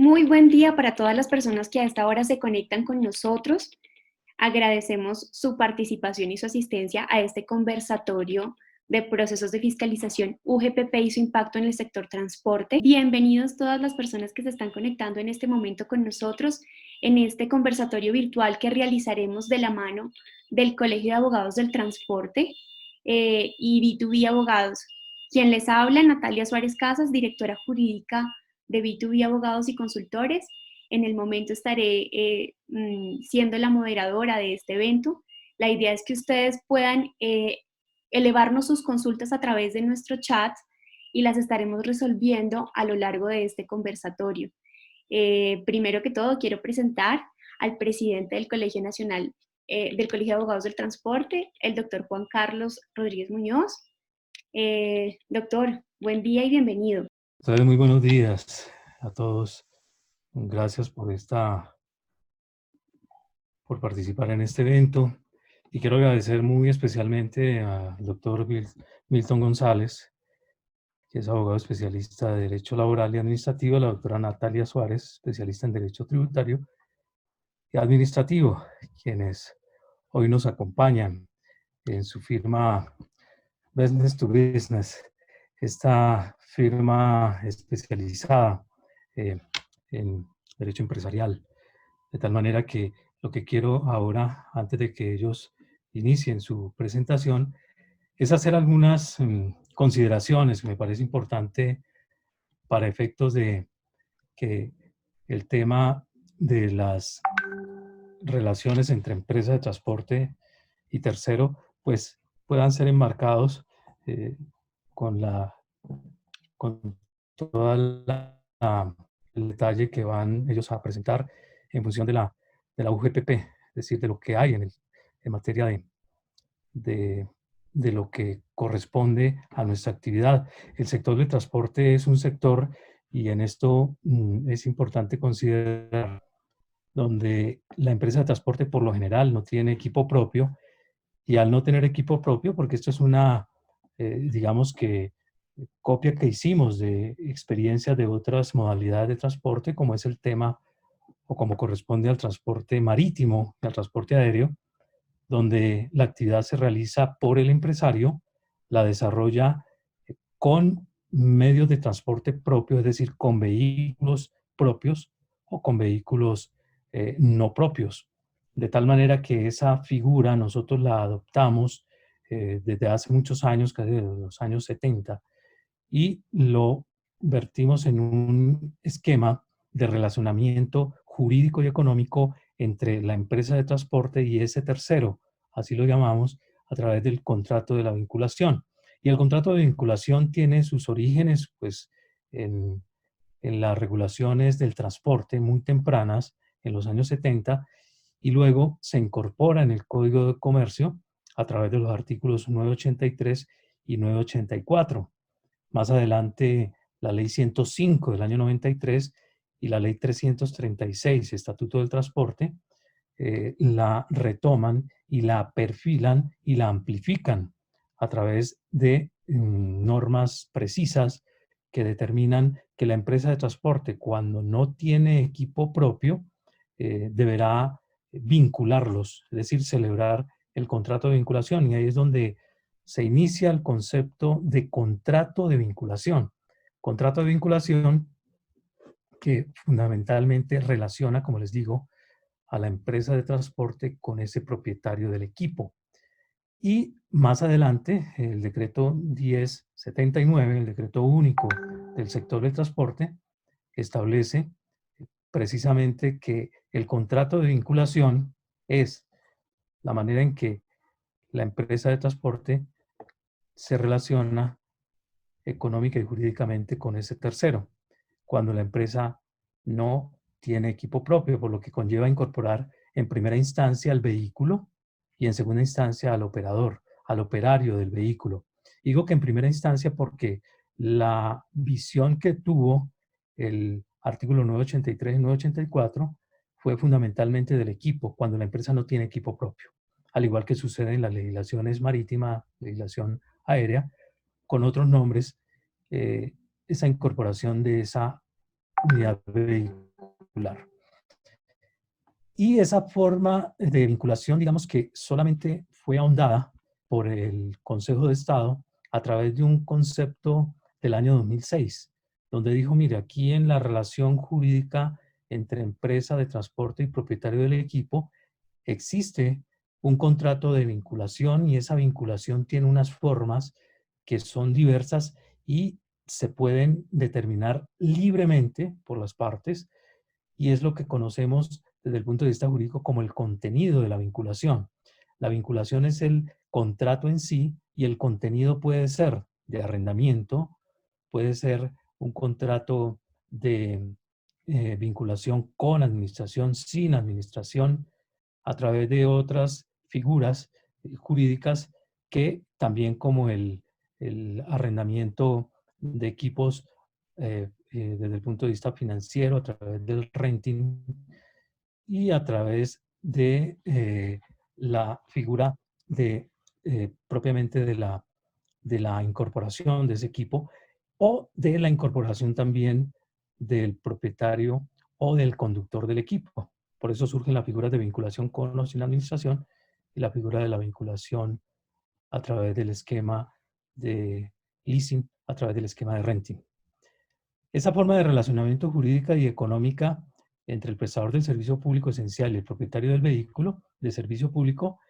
Muy buen día para todas las personas que a esta hora se conectan con nosotros. Agradecemos su participación y su asistencia a este conversatorio de procesos de fiscalización UGPP y su impacto en el sector transporte. Bienvenidos todas las personas que se están conectando en este momento con nosotros en este conversatorio virtual que realizaremos de la mano del Colegio de Abogados del Transporte y B2B Abogados. Quien les habla, Natalia Suárez Casas, directora jurídica de B2B Abogados y Consultores. En el momento estaré siendo la moderadora de este evento. La idea es que ustedes puedan elevarnos sus consultas a través de nuestro chat y las estaremos resolviendo a lo largo de este conversatorio. Primero que todo, quiero presentar al presidente del Colegio Nacional del Colegio de Abogados del Transporte, el doctor Juan Carlos Rodríguez Muñoz. Doctor, buen día y bienvenido. Entonces, muy buenos días a todos. Gracias por participar en este evento. Y quiero agradecer muy especialmente al doctor Milton González, que es abogado especialista de Derecho Laboral y Administrativo, a la doctora Natalia Suárez, especialista en Derecho Tributario y Administrativo, quienes hoy nos acompañan en su firma Business to Business, esta firma especializada en derecho empresarial. De tal manera que lo que quiero ahora, antes de que ellos inicien su presentación, es hacer algunas consideraciones que me parece importante para efectos de que el tema de las relaciones entre empresas de transporte y tercero, pues puedan ser enmarcados con con toda el detalle que van ellos a presentar en función de la UGPP, es decir, de lo que hay en materia de, de lo que corresponde a nuestra actividad. El sector del transporte es un sector, y en esto es importante considerar, donde la empresa de transporte por lo general no tiene equipo propio, y al no tener equipo propio, porque esto es digamos que, copia que hicimos de experiencias de otras modalidades de transporte, como es el tema o como corresponde al transporte marítimo y al transporte aéreo, donde la actividad se realiza por el empresario, la desarrolla con medios de transporte propios, es decir, con vehículos propios o con vehículos no propios. De tal manera que esa figura nosotros la adoptamos desde hace muchos años, casi desde los años 70, y lo vertimos en un esquema de relacionamiento jurídico y económico entre la empresa de transporte y ese tercero, así lo llamamos, a través del contrato de la vinculación. Y el contrato de vinculación tiene sus orígenes, pues, en, en las regulaciones del transporte muy tempranas, en los años 70, y luego se incorpora en el Código de Comercio a través de los artículos 983 y 984. Más adelante, la Ley 105 del año 93 y la Ley 336, Estatuto del Transporte, la retoman y la perfilan y la amplifican a través de normas precisas que determinan que la empresa de transporte, cuando no tiene equipo propio, deberá vincularlos, es decir, celebrar el contrato de vinculación. Y ahí es donde se inicia el concepto de contrato de vinculación. Contrato de vinculación que fundamentalmente relaciona, como les digo, a la empresa de transporte con ese propietario del equipo. Y más adelante, el decreto 1079, el decreto único del sector del transporte, establece precisamente que el contrato de vinculación es la manera en que la empresa de transporte se relaciona económica y jurídicamente con ese tercero, cuando la empresa no tiene equipo propio, por lo que conlleva incorporar en primera instancia al vehículo y en segunda instancia al operador, al operario del vehículo. Digo que en primera instancia porque la visión que tuvo el artículo 983 y 984 fue fundamentalmente del equipo, cuando la empresa no tiene equipo propio, al igual que sucede en las legislaciones marítima, legislación aérea, con otros nombres, esa incorporación de esa unidad vehicular particular. Y esa forma de vinculación, digamos que solamente fue ahondada por el Consejo de Estado a través de un concepto del año 2006, donde dijo, mire, aquí en la relación jurídica entre empresa de transporte y propietario del equipo, existe un contrato de vinculación y esa vinculación tiene unas formas que son diversas y se pueden determinar libremente por las partes, y es lo que conocemos desde el punto de vista jurídico como el contenido de la vinculación. La vinculación es el contrato en sí y el contenido puede ser de arrendamiento, puede ser un contrato de vinculación con administración, sin administración, a través de otras figuras jurídicas que también como el arrendamiento de equipos desde el punto de vista financiero, a través del renting y a través de la figura de propiamente de la incorporación de ese equipo o de la incorporación también del propietario o del conductor del equipo. Por eso surgen las figuras de vinculación con o sin administración y la figura de la vinculación a través del esquema de leasing, a través del esquema de renting. Esa forma de relacionamiento jurídica y económica entre el prestador del servicio público esencial y el propietario del vehículo de servicio público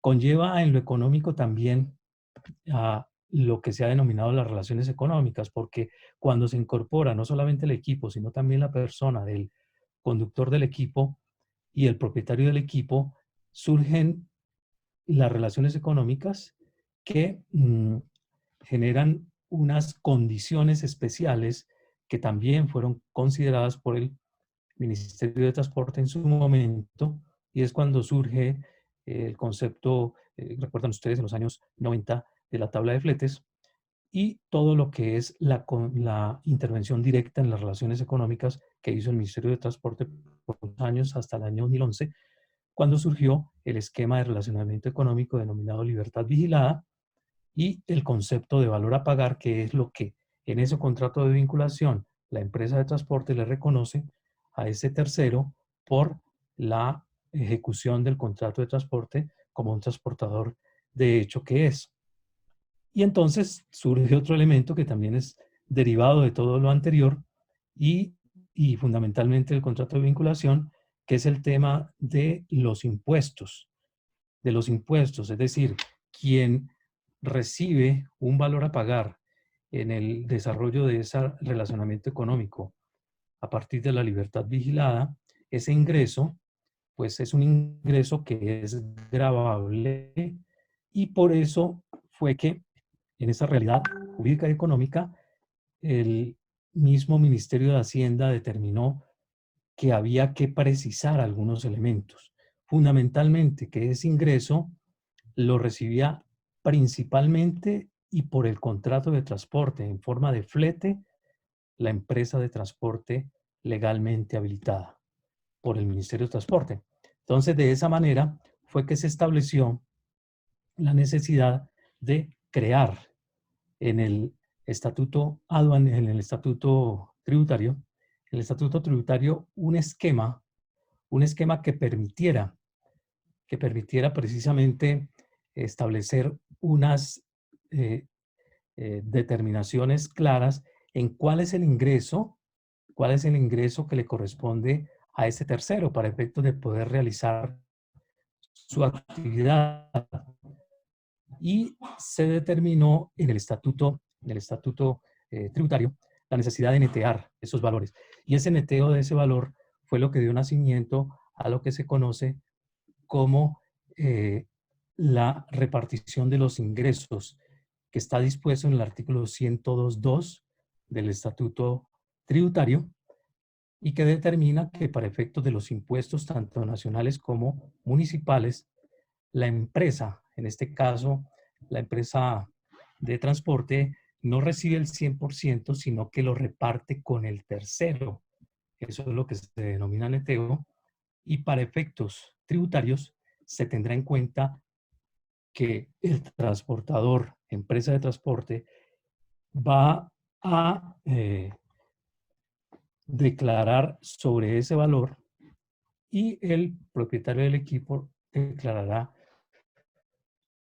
conlleva en lo económico también a lo que se ha denominado las relaciones económicas, porque cuando se incorpora no solamente el equipo, sino también la persona del conductor del equipo y el propietario del equipo, surgen las relaciones económicas que generan unas condiciones especiales que también fueron consideradas por el Ministerio de Transporte en su momento, y es cuando surge el concepto, recuerdan ustedes, en los años 90, de la tabla de fletes, y todo lo que es la intervención directa en las relaciones económicas que hizo el Ministerio de Transporte por los años hasta el año 2011, cuando surgió el esquema de relacionamiento económico denominado libertad vigilada y el concepto de valor a pagar, que es lo que en ese contrato de vinculación la empresa de transporte le reconoce a ese tercero por la ejecución del contrato de transporte como un transportador de hecho que es. Y entonces surge otro elemento que también es derivado de todo lo anterior y fundamentalmente el contrato de vinculación, que es el tema de los impuestos. De los impuestos, es decir, quien recibe un valor a pagar en el desarrollo de ese relacionamiento económico a partir de la libertad vigilada, ese ingreso, pues es un ingreso que es gravable y por eso fue que en esa realidad jurídica y económica el mismo Ministerio de Hacienda determinó que había que precisar algunos elementos. Fundamentalmente que ese ingreso lo recibía principalmente y por el contrato de transporte en forma de flete, la empresa de transporte legalmente habilitada por el Ministerio de Transporte. Entonces, de esa manera fue que se estableció la necesidad de crear en el estatuto en el estatuto tributario un esquema que permitiera precisamente establecer unas determinaciones claras en cuál es el ingreso que le corresponde a ese tercero para efectos de poder realizar su actividad. Y se determinó en el estatuto tributario la necesidad de netear esos valores. Y ese neteo de ese valor fue lo que dio nacimiento a lo que se conoce como la repartición de los ingresos, que está dispuesto en el artículo 102.2 del Estatuto Tributario y que determina que para efectos de los impuestos tanto nacionales como municipales, la empresa, en este caso la empresa de transporte, no recibe el 100%, sino que lo reparte con el tercero. Eso es lo que se denomina neteo. Y para efectos tributarios se tendrá en cuenta que el transportador, empresa de transporte, va a declarar sobre ese valor y el propietario del equipo declarará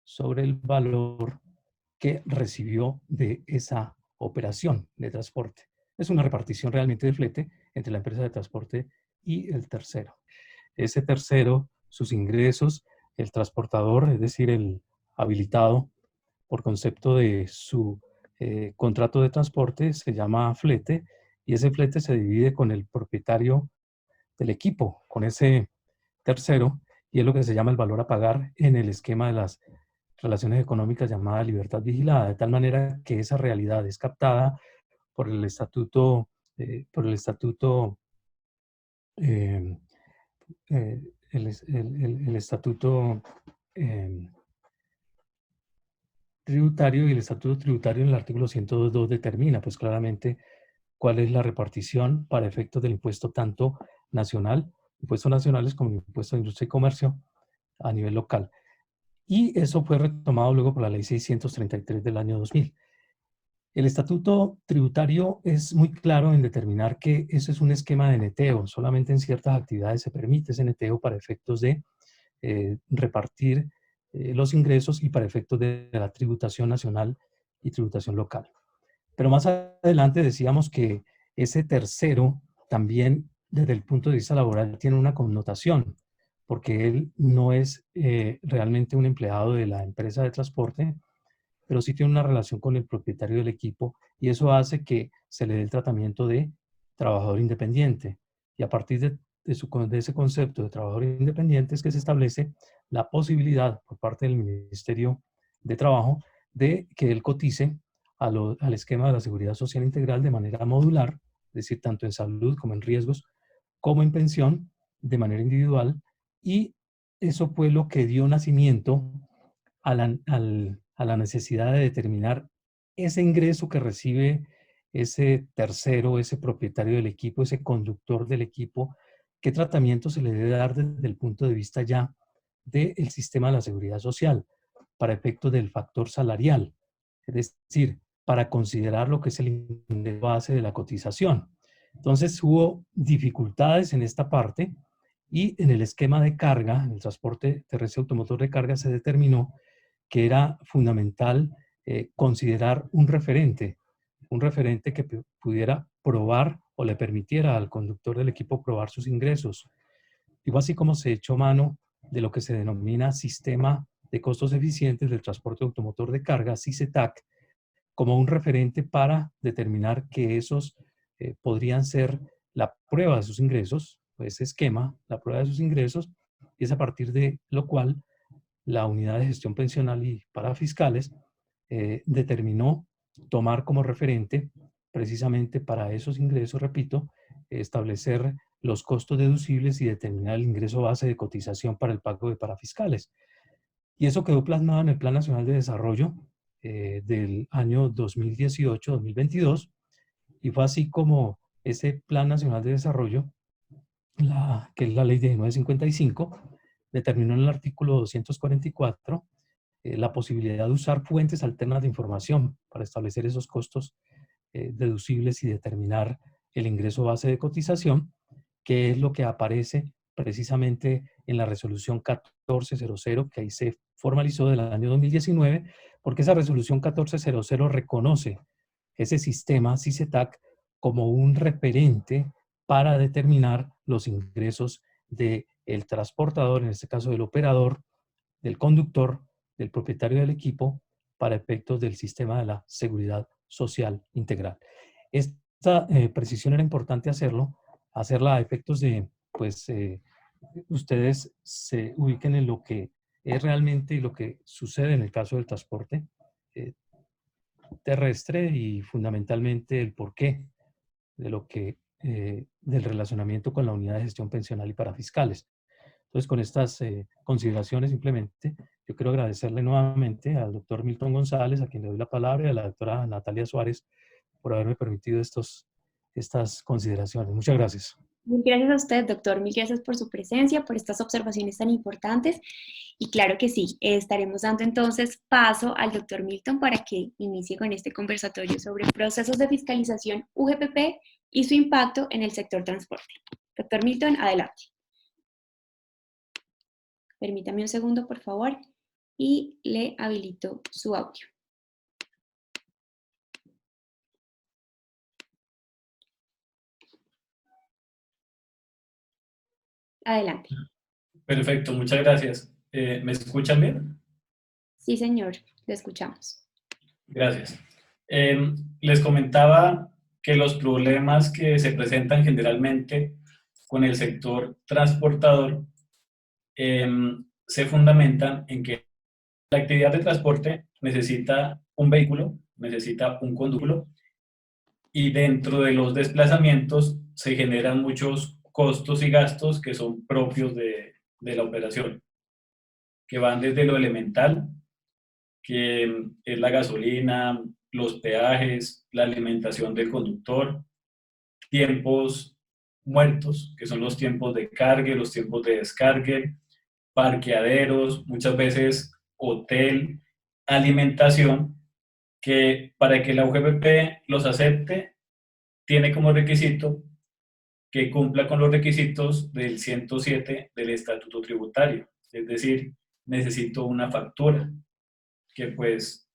sobre el valor que recibió de esa operación de transporte. Es una repartición realmente de flete entre la empresa de transporte y el tercero. Ese tercero, sus ingresos, el transportador, es decir, el habilitado por concepto de su contrato de transporte, se llama flete, y ese flete se divide con el propietario del equipo, con ese tercero, y es lo que se llama el valor a pagar en el esquema de las relaciones económicas llamada libertad vigilada, de tal manera que esa realidad es captada por el estatuto, eh, eh, el estatuto eh, tributario, y el estatuto tributario en el artículo 102.2 determina pues claramente cuál es la repartición para efectos del impuesto tanto nacional, impuestos nacionales, como el impuesto de industria y comercio a nivel local. Y eso fue retomado luego por la ley 633 del año 2000. El estatuto tributario es muy claro en determinar que eso es un esquema de neteo. Solamente en ciertas actividades se permite ese neteo para efectos de repartir los ingresos y para efectos de la tributación nacional y tributación local. Pero más adelante decíamos que ese tercero también desde el punto de vista laboral tiene una connotación, porque él no es realmente un empleado de la empresa de transporte, pero sí tiene una relación con el propietario del equipo, y eso hace que se le dé el tratamiento de trabajador independiente. Y a partir de ese concepto de trabajador independiente es que se establece la posibilidad por parte del Ministerio de Trabajo de que él cotice al esquema de la seguridad social integral de manera modular, es decir, tanto en salud como en riesgos, como en pensión, de manera individual, y eso fue lo que dio nacimiento a la necesidad de determinar ese ingreso que recibe ese tercero, ese propietario del equipo, ese conductor del equipo, qué tratamiento se le debe dar desde el punto de vista ya del sistema de la seguridad social para efectos del factor salarial, es decir, para considerar lo que es el ingreso base de la cotización. Entonces hubo dificultades en esta parte, y en el esquema de carga, en el transporte terrestre automotor de carga, se determinó que era fundamental considerar un referente que pudiera probar o le permitiera al conductor del equipo probar sus ingresos. Y fue así como se echó mano de lo que se denomina Sistema de Costos Eficientes del Transporte Automotor de Carga, SICETAC, como un referente para determinar que esos podrían ser la prueba de sus ingresos, ese esquema, la prueba de sus ingresos, y es a partir de lo cual la Unidad de Gestión Pensional y Parafiscales determinó tomar como referente, precisamente para esos ingresos, repito, establecer los costos deducibles y determinar el ingreso base de cotización para el pago de parafiscales. Y eso quedó plasmado en el Plan Nacional de Desarrollo del año 2018-2022, y fue así como ese Plan Nacional de Desarrollo, que es la Ley 1955, determinó en el artículo 244 la posibilidad de usar fuentes alternas de información para establecer esos costos deducibles y determinar el ingreso base de cotización, que es lo que aparece precisamente en la resolución 1400, que ahí se formalizó del año 2019, porque esa resolución 1400 reconoce ese sistema CICETAC como un referente para determinar los ingresos del transportador, en este caso del operador, del conductor, del propietario del equipo, para efectos del sistema de la seguridad social integral. Esta precisión era importante hacerla a efectos de, pues, ustedes se ubiquen en lo que es realmente lo que sucede en el caso del transporte terrestre, y fundamentalmente el porqué de lo que, del relacionamiento con la unidad de gestión pensional y parafiscales. Entonces, con estas consideraciones, simplemente, yo quiero agradecerle nuevamente al doctor Milton González, a quien le doy la palabra, y a la doctora Natalia Suárez por haberme permitido estas consideraciones. Muchas gracias. Mil gracias a usted, doctor. Mil gracias por su presencia, por estas observaciones tan importantes. Y claro que sí, estaremos dando entonces paso al doctor Milton para que inicie con este conversatorio sobre procesos de fiscalización UGPP y su impacto en el sector transporte. Doctor Milton, adelante. Permítame un segundo, por favor, y le habilito su audio. Adelante. Perfecto, muchas gracias. ¿Me escuchan bien? Sí, señor, le escuchamos. Gracias. Les comentaba que los problemas que se presentan generalmente con el sector transportador se fundamentan en que la actividad de transporte necesita un vehículo, necesita un conductor, y dentro de los desplazamientos se generan muchos costos y gastos que son propios de la operación, que van desde lo elemental, que es la gasolina, los peajes, la alimentación del conductor, tiempos muertos, que son los tiempos de cargue, los tiempos de descargue, parqueaderos, muchas veces hotel, alimentación, que para que la UGPP los acepte, tiene como requisito que cumpla con los requisitos del 107 del Estatuto Tributario. Es decir, necesito una factura, que pues,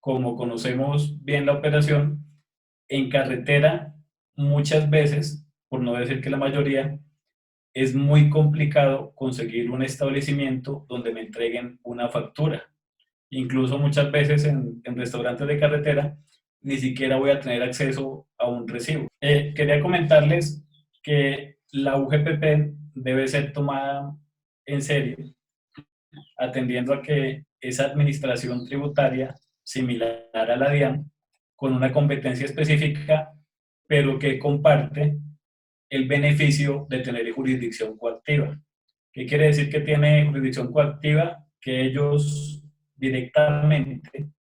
como conocemos bien la operación, en carretera muchas veces, por no decir que la mayoría, es muy complicado conseguir un establecimiento donde me entreguen una factura. Incluso muchas veces en restaurantes de carretera ni siquiera voy a tener acceso a un recibo. Quería comentarles que la UGPP debe ser tomada en serio, atendiendo a que esa administración tributaria similar a la DIAN, con una competencia específica, pero que comparte el beneficio de tener jurisdicción coactiva. ¿Qué quiere decir que tiene jurisdicción coactiva? Que ellos directamente,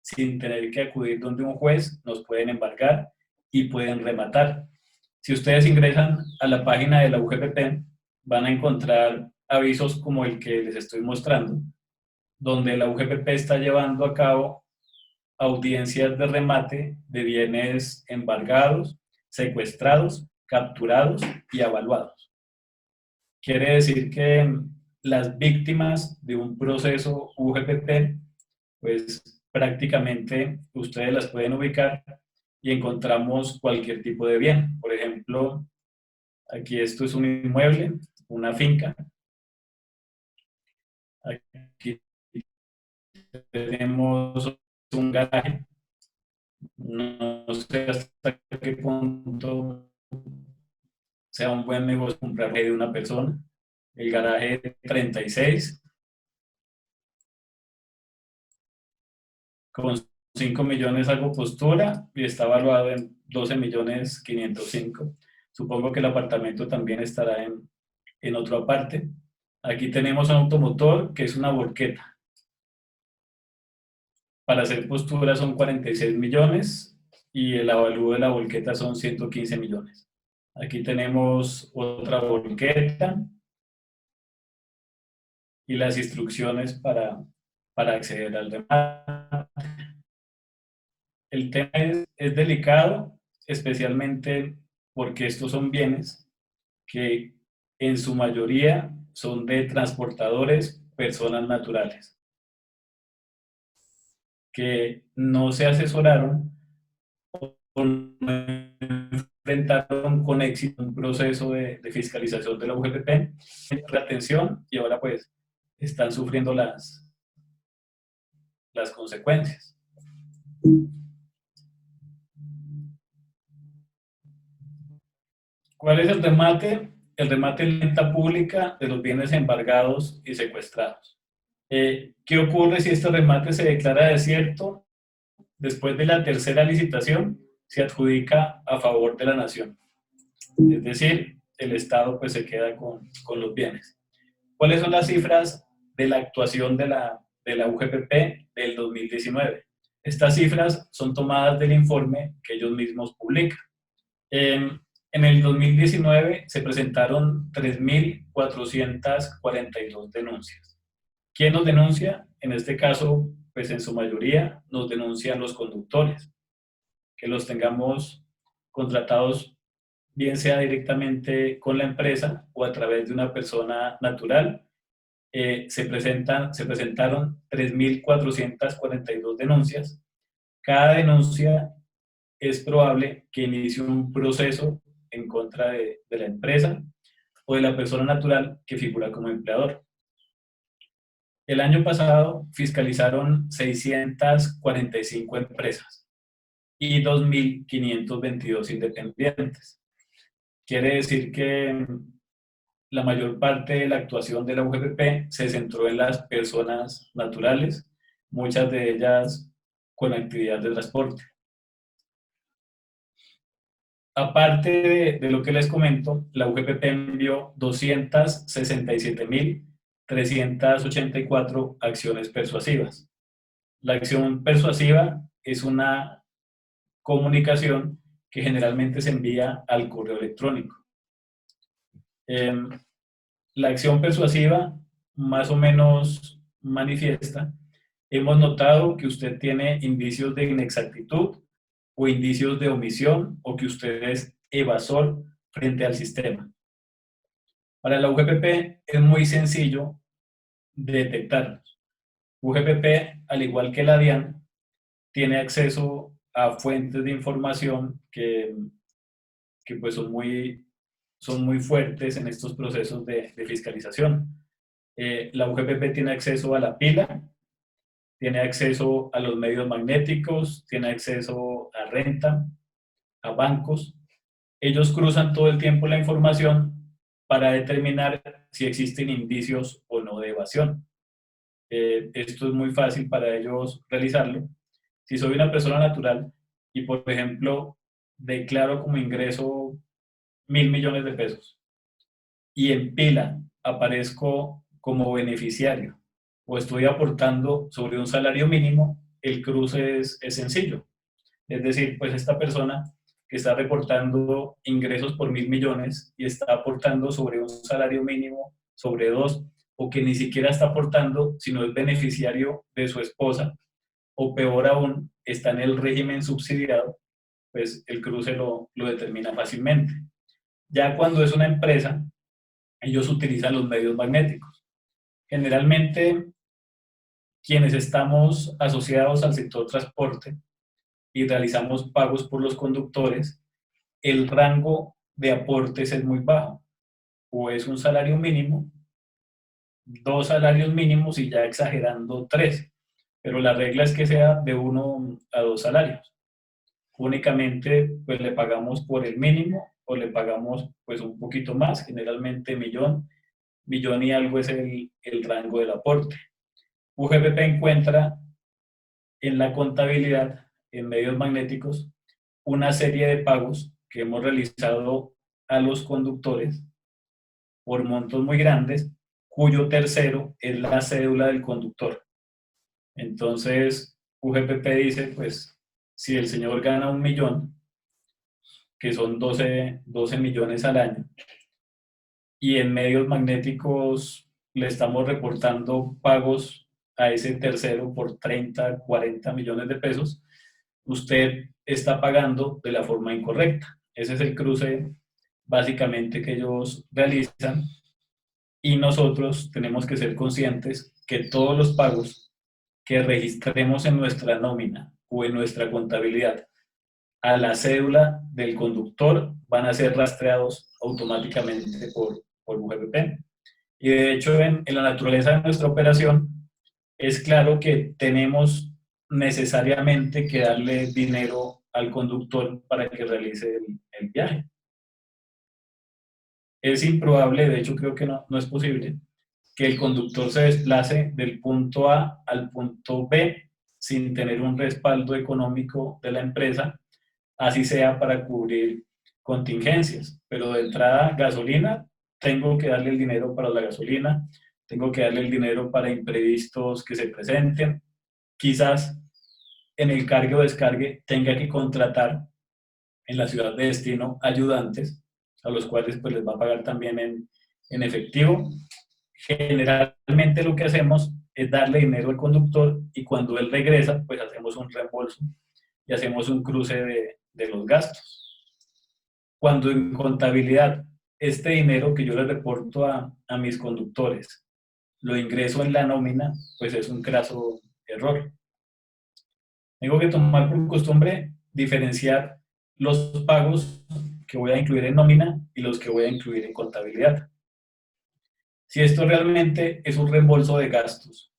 sin tener que acudir donde un juez, nos pueden embargar y pueden rematar. Si ustedes ingresan a la página de la UGPP, van a encontrar avisos como el que les estoy mostrando, donde la UGPP está llevando a cabo audiencias de remate de bienes embargados, secuestrados, capturados y avaluados. Quiere decir que las víctimas de un proceso UGPP, pues prácticamente ustedes las pueden ubicar y encontramos cualquier tipo de bien. Por ejemplo, aquí esto es un inmueble, una finca. Aquí tenemos un garaje. No sé hasta qué punto sea un buen negocio comprar de una persona. El garaje 36, con 5 millones hago postura y está evaluado en 12 millones 505. Supongo que el apartamento también estará en otra parte. Aquí tenemos un automotor que es una volqueta. Para hacer postura son 46 millones y el avalúo de la volqueta son 115 millones. Aquí tenemos otra volqueta y las instrucciones para acceder al remate. El tema es delicado, especialmente porque estos son bienes que en su mayoría son de transportadores, personas naturales, que no se asesoraron o no enfrentaron con éxito un proceso de fiscalización de la UGPP, de atención, y ahora pues están sufriendo las consecuencias. ¿Cuál es el remate? El remate es la venta pública de los bienes embargados y secuestrados. ¿Qué ocurre si este remate se declara desierto? Después de la tercera licitación, se adjudica a favor de la nación. Es decir, el Estado pues se queda con los bienes. ¿Cuáles son las cifras de la actuación de la UGPP del 2019? Estas cifras son tomadas del informe que ellos mismos publican. En el 2019 se presentaron 3.442 denuncias. ¿Quién nos denuncia? En este caso, pues en su mayoría nos denuncian los conductores. Que los tengamos contratados bien sea directamente con la empresa o a través de una persona natural. Se presentaron 3.442 denuncias. Cada denuncia es probable que inicie un proceso en contra de la empresa o de la persona natural que figura como empleador. El año pasado fiscalizaron 645 empresas y 2.522 independientes. Quiere decir que la mayor parte de la actuación de la UGPP se centró en las personas naturales, muchas de ellas con actividad de transporte. Aparte de lo que les comento, la UGPP envió 267.384 acciones persuasivas. La acción persuasiva es una comunicación que generalmente se envía al correo electrónico. La acción persuasiva más o menos manifiesta: hemos notado que usted tiene indicios de inexactitud o indicios de omisión, o que usted es evasor frente al sistema. Para la UGPP es muy sencillo detectarlos. UGPP, al igual que la DIAN, tiene acceso a fuentes de información que pues son muy fuertes en estos procesos de fiscalización. La UGPP tiene acceso a la pila, tiene acceso a los medios magnéticos, tiene acceso a renta, a bancos. Ellos cruzan todo el tiempo la información para determinar si existen indicios o no de evasión. Esto es muy fácil para ellos realizarlo. Si soy una persona natural y, por ejemplo, declaro como ingreso 1.000 millones de pesos y en pila aparezco como beneficiario o estoy aportando sobre un salario mínimo, el cruce es sencillo. Es decir, pues esta persona que está reportando ingresos por 1.000 millones y está aportando sobre un salario mínimo, sobre 2, o que ni siquiera está aportando, sino es beneficiario de su esposa, o peor aún, está en el régimen subsidiado, pues el cruce lo determina fácilmente. Ya cuando es una empresa, ellos utilizan los medios magnéticos. Generalmente, quienes estamos asociados al sector transporte y realizamos pagos por los conductores, el rango de aportes es muy bajo. O es un salario mínimo, 2 salarios mínimos y ya exagerando 3. Pero la regla es que sea de 1 a 2 salarios. Únicamente pues le pagamos por el mínimo o le pagamos pues un poquito más, generalmente millón y algo es el rango del aporte. UGPP encuentra en la contabilidad, en medios magnéticos, una serie de pagos que hemos realizado a los conductores por montos muy grandes, cuyo tercero es la cédula del conductor. Entonces, UGPP dice, pues, si el señor gana 1 millón, que son 12 millones al año, y en medios magnéticos le estamos reportando pagos a ese tercero por 30, 40 millones de pesos, usted está pagando de la forma incorrecta. Ese es el cruce básicamente que ellos realizan, y nosotros tenemos que ser conscientes que todos los pagos que registremos en nuestra nómina o en nuestra contabilidad a la cédula del conductor van a ser rastreados automáticamente por UGPP. Y de hecho, en la naturaleza de nuestra operación, es claro que tenemos necesariamente que darle dinero al conductor para que realice el viaje. Es improbable, de hecho creo que no es posible, que el conductor se desplace del punto A al punto B sin tener un respaldo económico de la empresa, así sea para cubrir contingencias. Pero de entrada, gasolina, tengo que darle el dinero para la gasolina, tengo que darle el dinero para imprevistos que se presenten. Quizás en el cargue o descargue tenga que contratar en la ciudad de destino ayudantes, a los cuales pues les va a pagar también en efectivo. Generalmente lo que hacemos es darle dinero al conductor y cuando él regresa, pues hacemos un reembolso y hacemos un cruce de los gastos. Cuando en contabilidad este dinero que yo le reporto a mis conductores lo ingreso en la nómina, pues es un craso error. Tengo que tomar por costumbre diferenciar los pagos que voy a incluir en nómina y los que voy a incluir en contabilidad. Si esto realmente es un reembolso de gastos,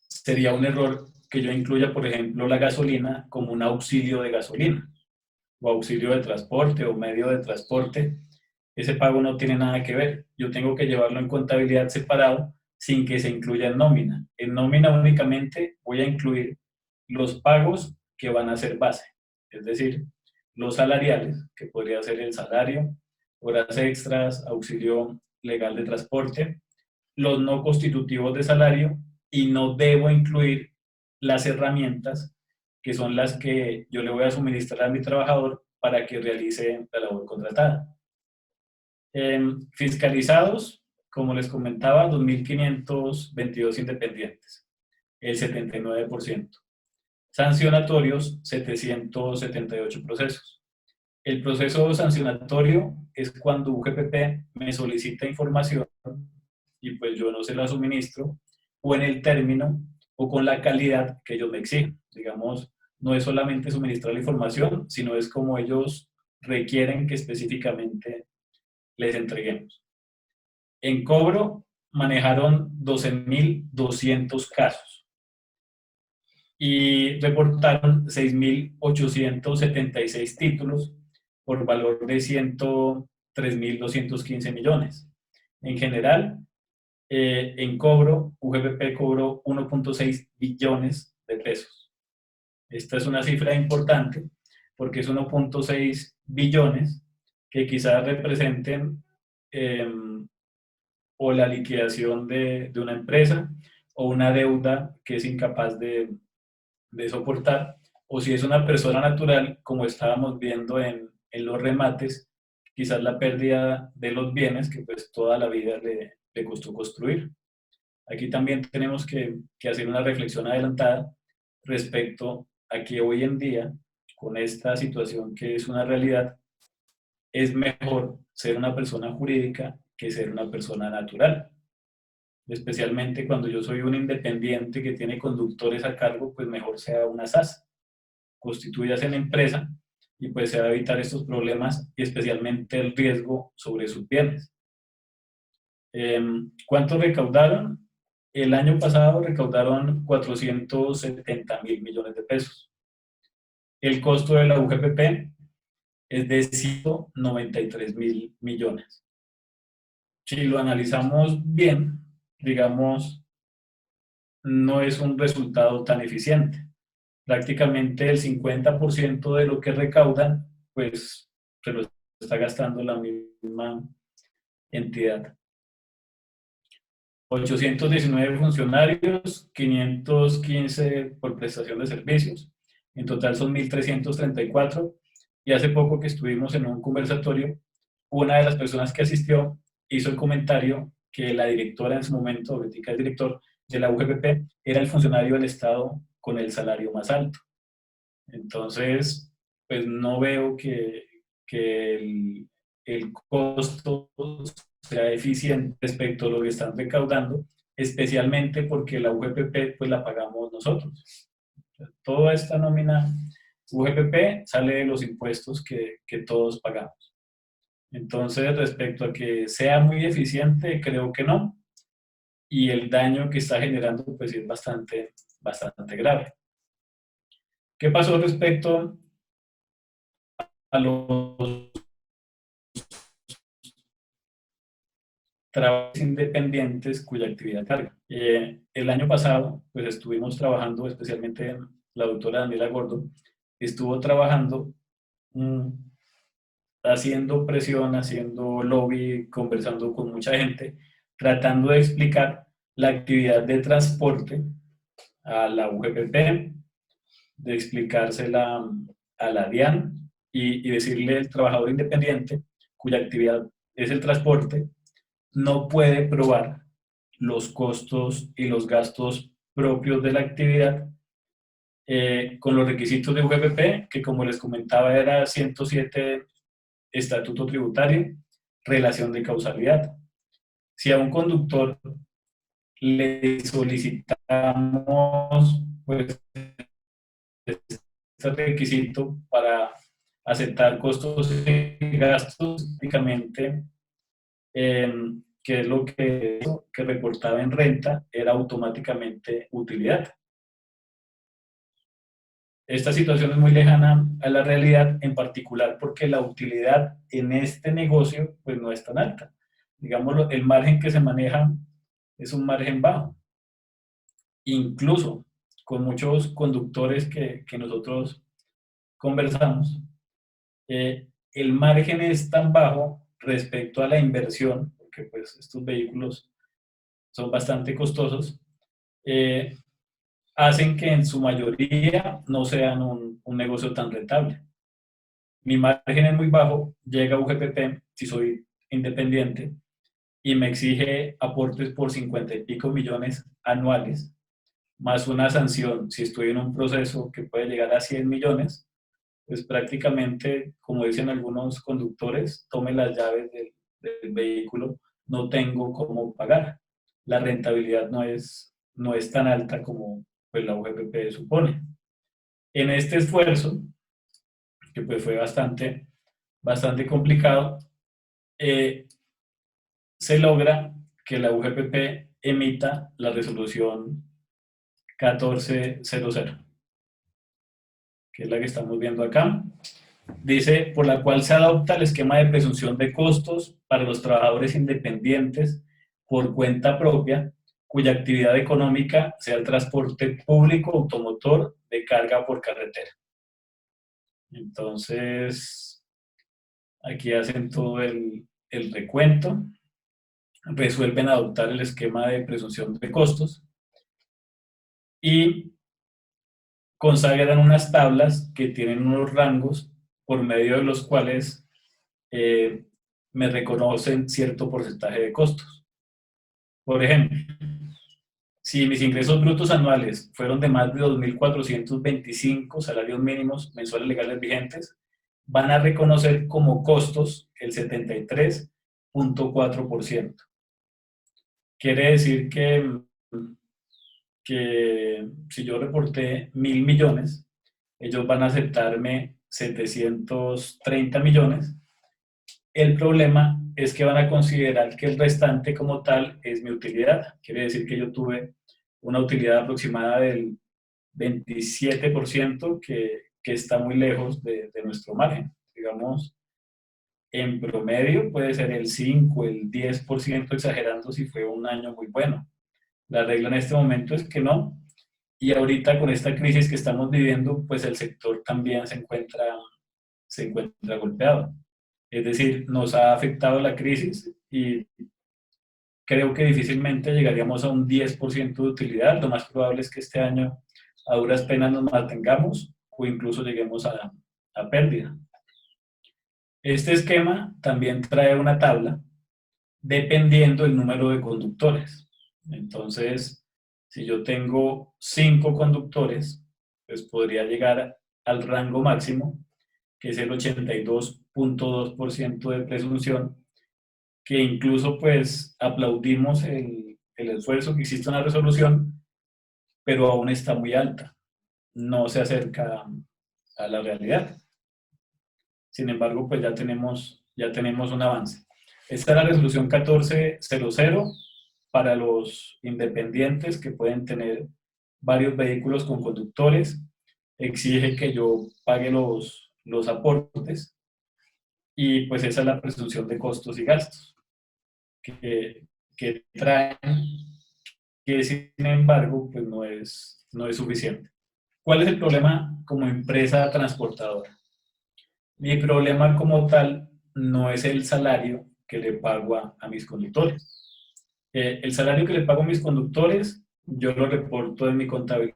sería un error que yo incluya, por ejemplo, la gasolina como un auxilio de gasolina, o auxilio de transporte, o medio de transporte. Ese pago no tiene nada que ver. Yo tengo que llevarlo en contabilidad separado sin que se incluya en nómina. En nómina únicamente voy a incluir los pagos que van a ser base, es decir, los salariales, que podría ser el salario, horas extras, auxilio legal de transporte, los no constitutivos de salario, y no debo incluir las herramientas que son las que yo le voy a suministrar a mi trabajador para que realice la labor contratada. Fiscalizados, como les comentaba, 2.522 independientes, el 79%. Sancionatorios, 778 procesos. El proceso sancionatorio es cuando UGPP me solicita información y pues yo no se la suministro, o en el término o con la calidad que ellos me exigen. Digamos, no es solamente suministrar la información, sino es como ellos requieren que específicamente les entreguemos. En cobro manejaron 12.200 casos y reportaron 6.876 títulos por valor de 103.215 millones. En general, en cobro, UGPP cobró 1.6 billones de pesos. Esta es una cifra importante porque es 1.6 billones que quizás representen o la liquidación de una empresa, o una deuda que es incapaz de soportar, o si es una persona natural, como estábamos viendo en los remates, quizás la pérdida de los bienes que pues toda la vida le costó construir. Aquí también tenemos que hacer una reflexión adelantada respecto a que hoy en día, con esta situación que es una realidad, es mejor ser una persona jurídica que ser una persona natural. Especialmente cuando yo soy un independiente que tiene conductores a cargo, pues mejor sea una SAS, constituyase en empresa, y pues se va a evitar estos problemas y especialmente el riesgo sobre sus bienes. ¿Cuánto recaudaron? El año pasado recaudaron 470.000 millones de pesos. El costo de la UGPP es de 193.000 millones. Si lo analizamos bien, digamos, no es un resultado tan eficiente. Prácticamente el 50% de lo que recaudan, pues se lo está gastando la misma entidad. 819 funcionarios, 515 por prestación de servicios. En total son 1.334. Y hace poco que estuvimos en un conversatorio, una de las personas que asistió hizo el comentario que la directora en su momento, ahorita el director de la UGPP, era el funcionario del Estado con el salario más alto. Entonces, pues no veo que el costo sea eficiente respecto a lo que están recaudando, especialmente porque la UGPP pues la pagamos nosotros. Toda esta nómina UGPP sale de los impuestos que todos pagamos. Entonces, respecto a que sea muy eficiente, creo que no, y el daño que está generando pues es bastante grave. ¿Qué pasó respecto a los trabajos independientes cuya actividad carga? El año pasado pues estuvimos trabajando, especialmente la doctora Daniela Gordo estuvo trabajando haciendo presión, haciendo lobby, conversando con mucha gente, tratando de explicar la actividad de transporte a la UGPP, de explicársela a la DIAN y decirle al trabajador independiente cuya actividad es el transporte, no puede probar los costos y los gastos propios de la actividad con los requisitos de UGPP, que como les comentaba era 107 Estatuto Tributario, relación de causalidad. Si a un conductor le solicitamos pues, este requisito para aceptar costos y gastos, prácticamente, que es lo que reportaba en renta, era automáticamente utilidad. Esta situación es muy lejana a la realidad, en particular porque la utilidad en este negocio pues no es tan alta. Digamos, el margen que se maneja es un margen bajo. Incluso con muchos conductores que nosotros conversamos, el margen es tan bajo respecto a la inversión, porque pues estos vehículos son bastante costosos, hacen que en su mayoría no sean un negocio tan rentable. Mi margen es muy bajo, llega a UGPP, si soy independiente, y me exige aportes por 50 y pico millones anuales, más una sanción, si estoy en un proceso que puede llegar a 100 millones, pues prácticamente, como dicen algunos conductores, tome las llaves del vehículo, no tengo cómo pagar. La rentabilidad no es tan alta como pues, la UGPP supone. En este esfuerzo, que pues fue bastante complicado, se logra que la UGPP emita la resolución 1400, que es la que estamos viendo acá. Dice, por la cual se adopta el esquema de presunción de costos para los trabajadores independientes por cuenta propia, cuya actividad económica sea el transporte público automotor de carga por carretera. Entonces, aquí hacen todo el recuento, resuelven adoptar el esquema de presunción de costos y consagran unas tablas que tienen unos rangos por medio de los cuales me reconocen cierto porcentaje de costos. Por ejemplo, si mis ingresos brutos anuales fueron de más de 2.425 salarios mínimos mensuales legales vigentes, van a reconocer como costos el 73.4%. Quiere decir que si yo reporté 1.000 millones, ellos van a aceptarme 730 millones. El problema es que van a considerar que el restante como tal es mi utilidad. Quiere decir que yo tuve una utilidad aproximada del 27% que está muy lejos de nuestro margen. Digamos, en promedio puede ser el 5, el 10%, exagerando si fue un año muy bueno. La regla en este momento es que no. Y ahorita con esta crisis que estamos viviendo, pues el sector también se encuentra golpeado. Es decir, nos ha afectado la crisis y creo que difícilmente llegaríamos a un 10% de utilidad. Lo más probable es que este año a duras penas nos mantengamos o incluso lleguemos a pérdida. Este esquema también trae una tabla dependiendo del número de conductores. Entonces, si yo tengo 5 conductores, pues podría llegar al rango máximo, que es el 82.2% de presunción, que incluso pues aplaudimos el esfuerzo que existe una resolución, pero aún está muy alta, no se acerca a la realidad. Sin embargo, pues ya tenemos un avance. Esta es la resolución 1400 para los independientes que pueden tener varios vehículos con conductores. Exige que yo pague los aportes y pues esa es la presunción de costos y gastos que traen, que sin embargo pues no es suficiente. ¿Cuál es el problema como empresa transportadora? Mi problema como tal no es el salario que le pago a mis conductores. El salario que le pago a mis conductores, yo lo reporto en mi contabilidad.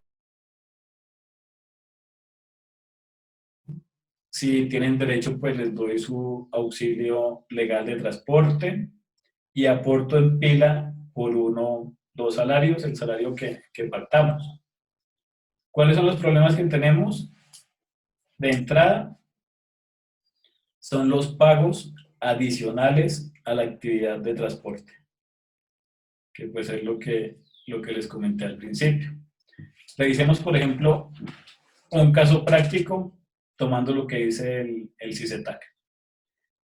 Si tienen derecho, pues les doy su auxilio legal de transporte y aporto en pila por 2 salarios, el salario que pactamos. ¿Cuáles son los problemas que tenemos? De entrada, son los pagos adicionales a la actividad de transporte, que pues es lo que les comenté al principio. Revisemos, por ejemplo, un caso práctico tomando lo que dice el CICETAC.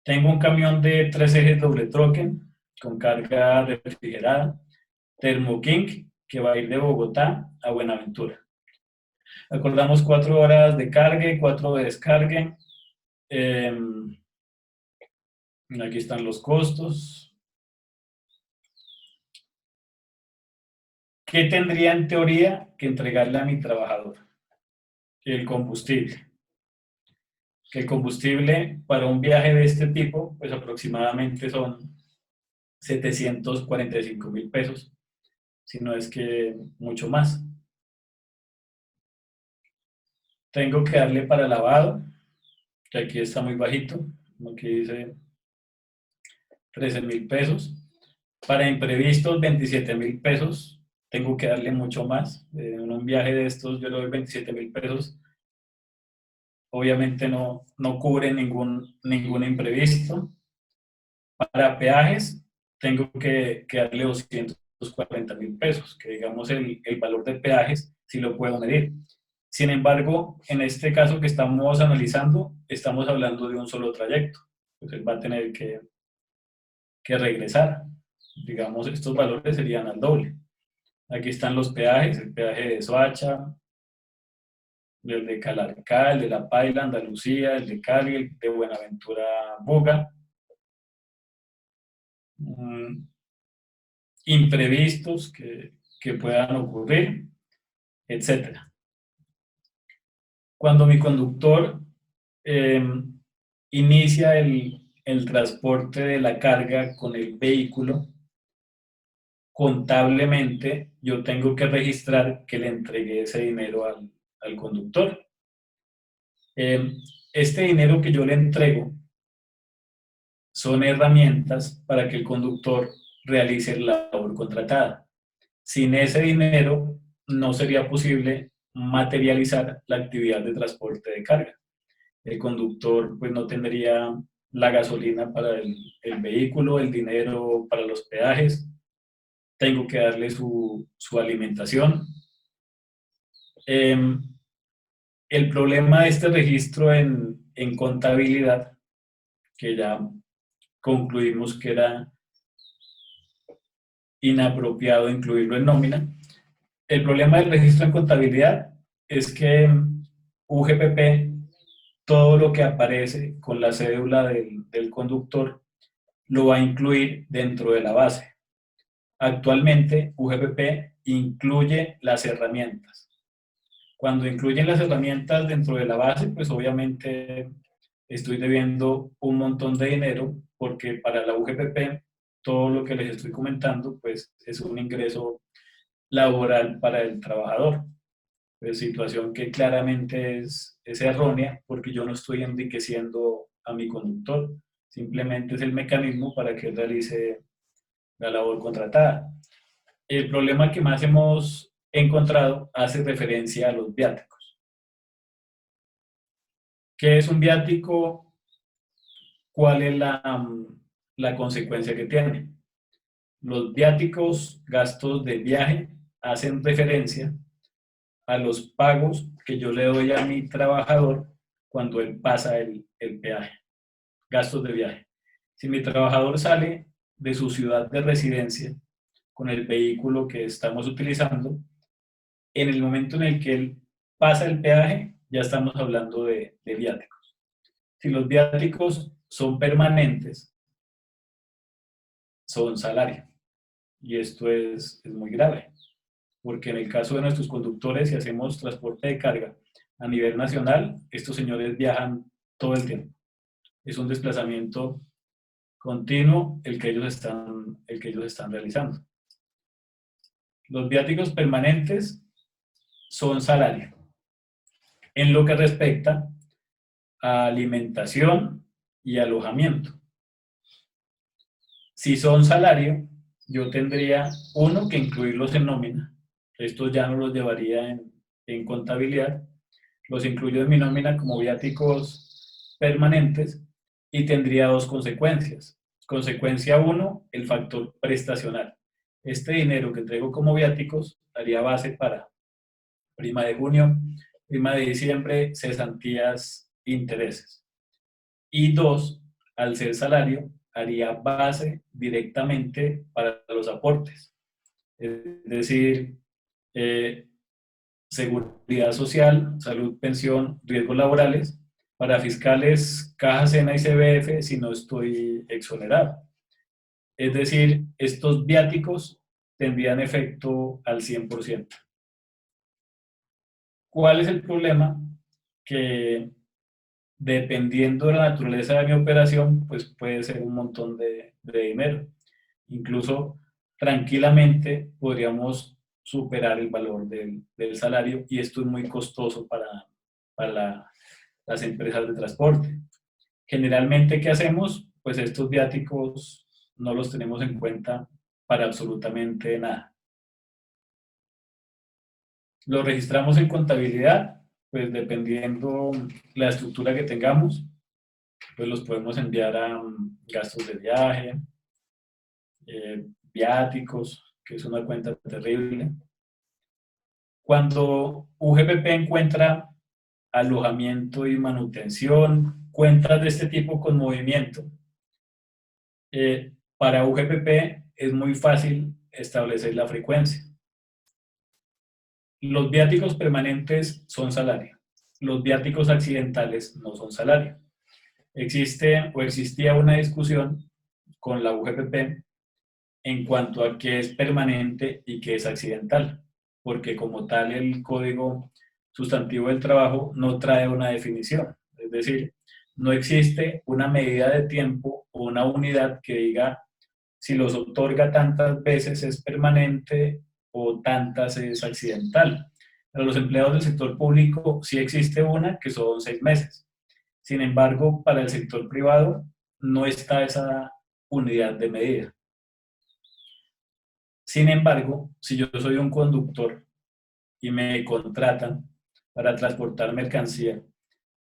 Tengo un camión de 3 ejes doble troque con carga refrigerada, Thermo King, que va a ir de Bogotá a Buenaventura. Acordamos 4 horas de carga y 4 de descarga. Aquí están los costos. ¿Qué tendría en teoría que entregarle a mi trabajador? El combustible. Que el combustible para un viaje de este tipo, pues aproximadamente son 745.000 pesos, si no es que mucho más. Tengo que darle para lavado, que aquí está muy bajito, aquí dice 13.000 pesos. Para imprevistos, 27.000 pesos. Tengo que darle mucho más. En un viaje de estos yo le doy 27.000 pesos. Obviamente no cubre ningún imprevisto. Para peajes, tengo que darle 240.000 pesos, que digamos el valor de peajes sí lo puedo medir. Sin embargo, en este caso que estamos analizando, estamos hablando de un solo trayecto. Pues él va a tener que regresar. Digamos, estos valores serían al doble. Aquí están los peajes, el peaje de Soacha, el de Calarcá, el de La Paila, Andalucía, el de Cali, el de Buenaventura, Buga. Imprevistos que puedan ocurrir, etc. Cuando mi conductor inicia el transporte de la carga con el vehículo, contablemente yo tengo que registrar que le entregué ese dinero al conductor. Este dinero que yo le entrego son herramientas para que el conductor realice la labor contratada. Sin ese dinero no sería posible materializar la actividad de transporte de carga. El conductor pues no tendría la gasolina para el vehículo, el dinero para los peajes, tengo que darle su alimentación. El problema de este registro en contabilidad, que ya concluimos que era inapropiado incluirlo en nómina, el problema del registro en contabilidad es que UGPP, todo lo que aparece con la cédula del conductor, lo va a incluir dentro de la base. Actualmente, UGPP incluye las herramientas. Cuando incluyen las herramientas dentro de la base, pues obviamente estoy debiendo un montón de dinero porque para la UGPP todo lo que les estoy comentando pues es un ingreso laboral para el trabajador. Pues, situación que claramente es errónea porque yo no estoy enriqueciendo a mi conductor, simplemente es el mecanismo para que él realice la labor contratada. El problema que más hemos encontrado hace referencia a los viáticos. ¿Qué es un viático? ¿Cuál es la consecuencia que tiene? Los viáticos, gastos de viaje, hacen referencia a los pagos que yo le doy a mi trabajador cuando él pasa el peaje. Gastos de viaje. Si mi trabajador sale de su ciudad de residencia con el vehículo que estamos utilizando, en el momento en el que él pasa el peaje, ya estamos hablando de viáticos. Si los viáticos son permanentes, son salario. Y esto es muy grave, porque en el caso de nuestros conductores, si hacemos transporte de carga a nivel nacional, estos señores viajan todo el tiempo. Es un desplazamiento continuo el que ellos están realizando. Los viáticos permanentes son salario. En lo que respecta a alimentación y alojamiento. Si son salario, yo tendría, uno, que incluirlos en nómina. Estos ya no los llevaría en contabilidad, los incluyo en mi nómina como viáticos permanentes y tendría dos consecuencias. Consecuencia 1, el factor prestacional. Este dinero que entrego como viáticos haría base para prima de junio, prima de diciembre, cesantías, intereses. Y 2, al ser salario, haría base directamente para los aportes. Es decir, seguridad social, salud, pensión, riesgos laborales, para fiscales, Caja, Sena y CBF si no estoy exonerado. Es decir, estos viáticos tendrían efecto al 100%. ¿Cuál es el problema? Que dependiendo de la naturaleza de mi operación, pues puede ser un montón de dinero. Incluso tranquilamente podríamos superar el valor del salario y esto es muy costoso para las empresas de transporte. Generalmente, ¿qué hacemos? Pues estos viáticos no los tenemos en cuenta para absolutamente nada. Los registramos en contabilidad, pues dependiendo la estructura que tengamos, pues los podemos enviar a gastos de viaje, viáticos, que es una cuenta terrible. Cuando UGPP encuentra alojamiento y manutención, cuentas de este tipo con movimiento, para UGPP es muy fácil establecer la frecuencia. Los viáticos permanentes son salario. Los viáticos accidentales no son salario. Existe o existía una discusión con la UGPP en cuanto a qué es permanente y qué es accidental, porque como tal el Código Sustantivo del Trabajo no trae una definición. Es decir, no existe una medida de tiempo o una unidad que diga si los otorga tantas veces es permanente o tantas es accidental. Para los empleados del sector público sí existe una, que son 6 meses. Sin embargo, para el sector privado no está esa unidad de medida. Sin embargo, si yo soy un conductor y me contratan para transportar mercancía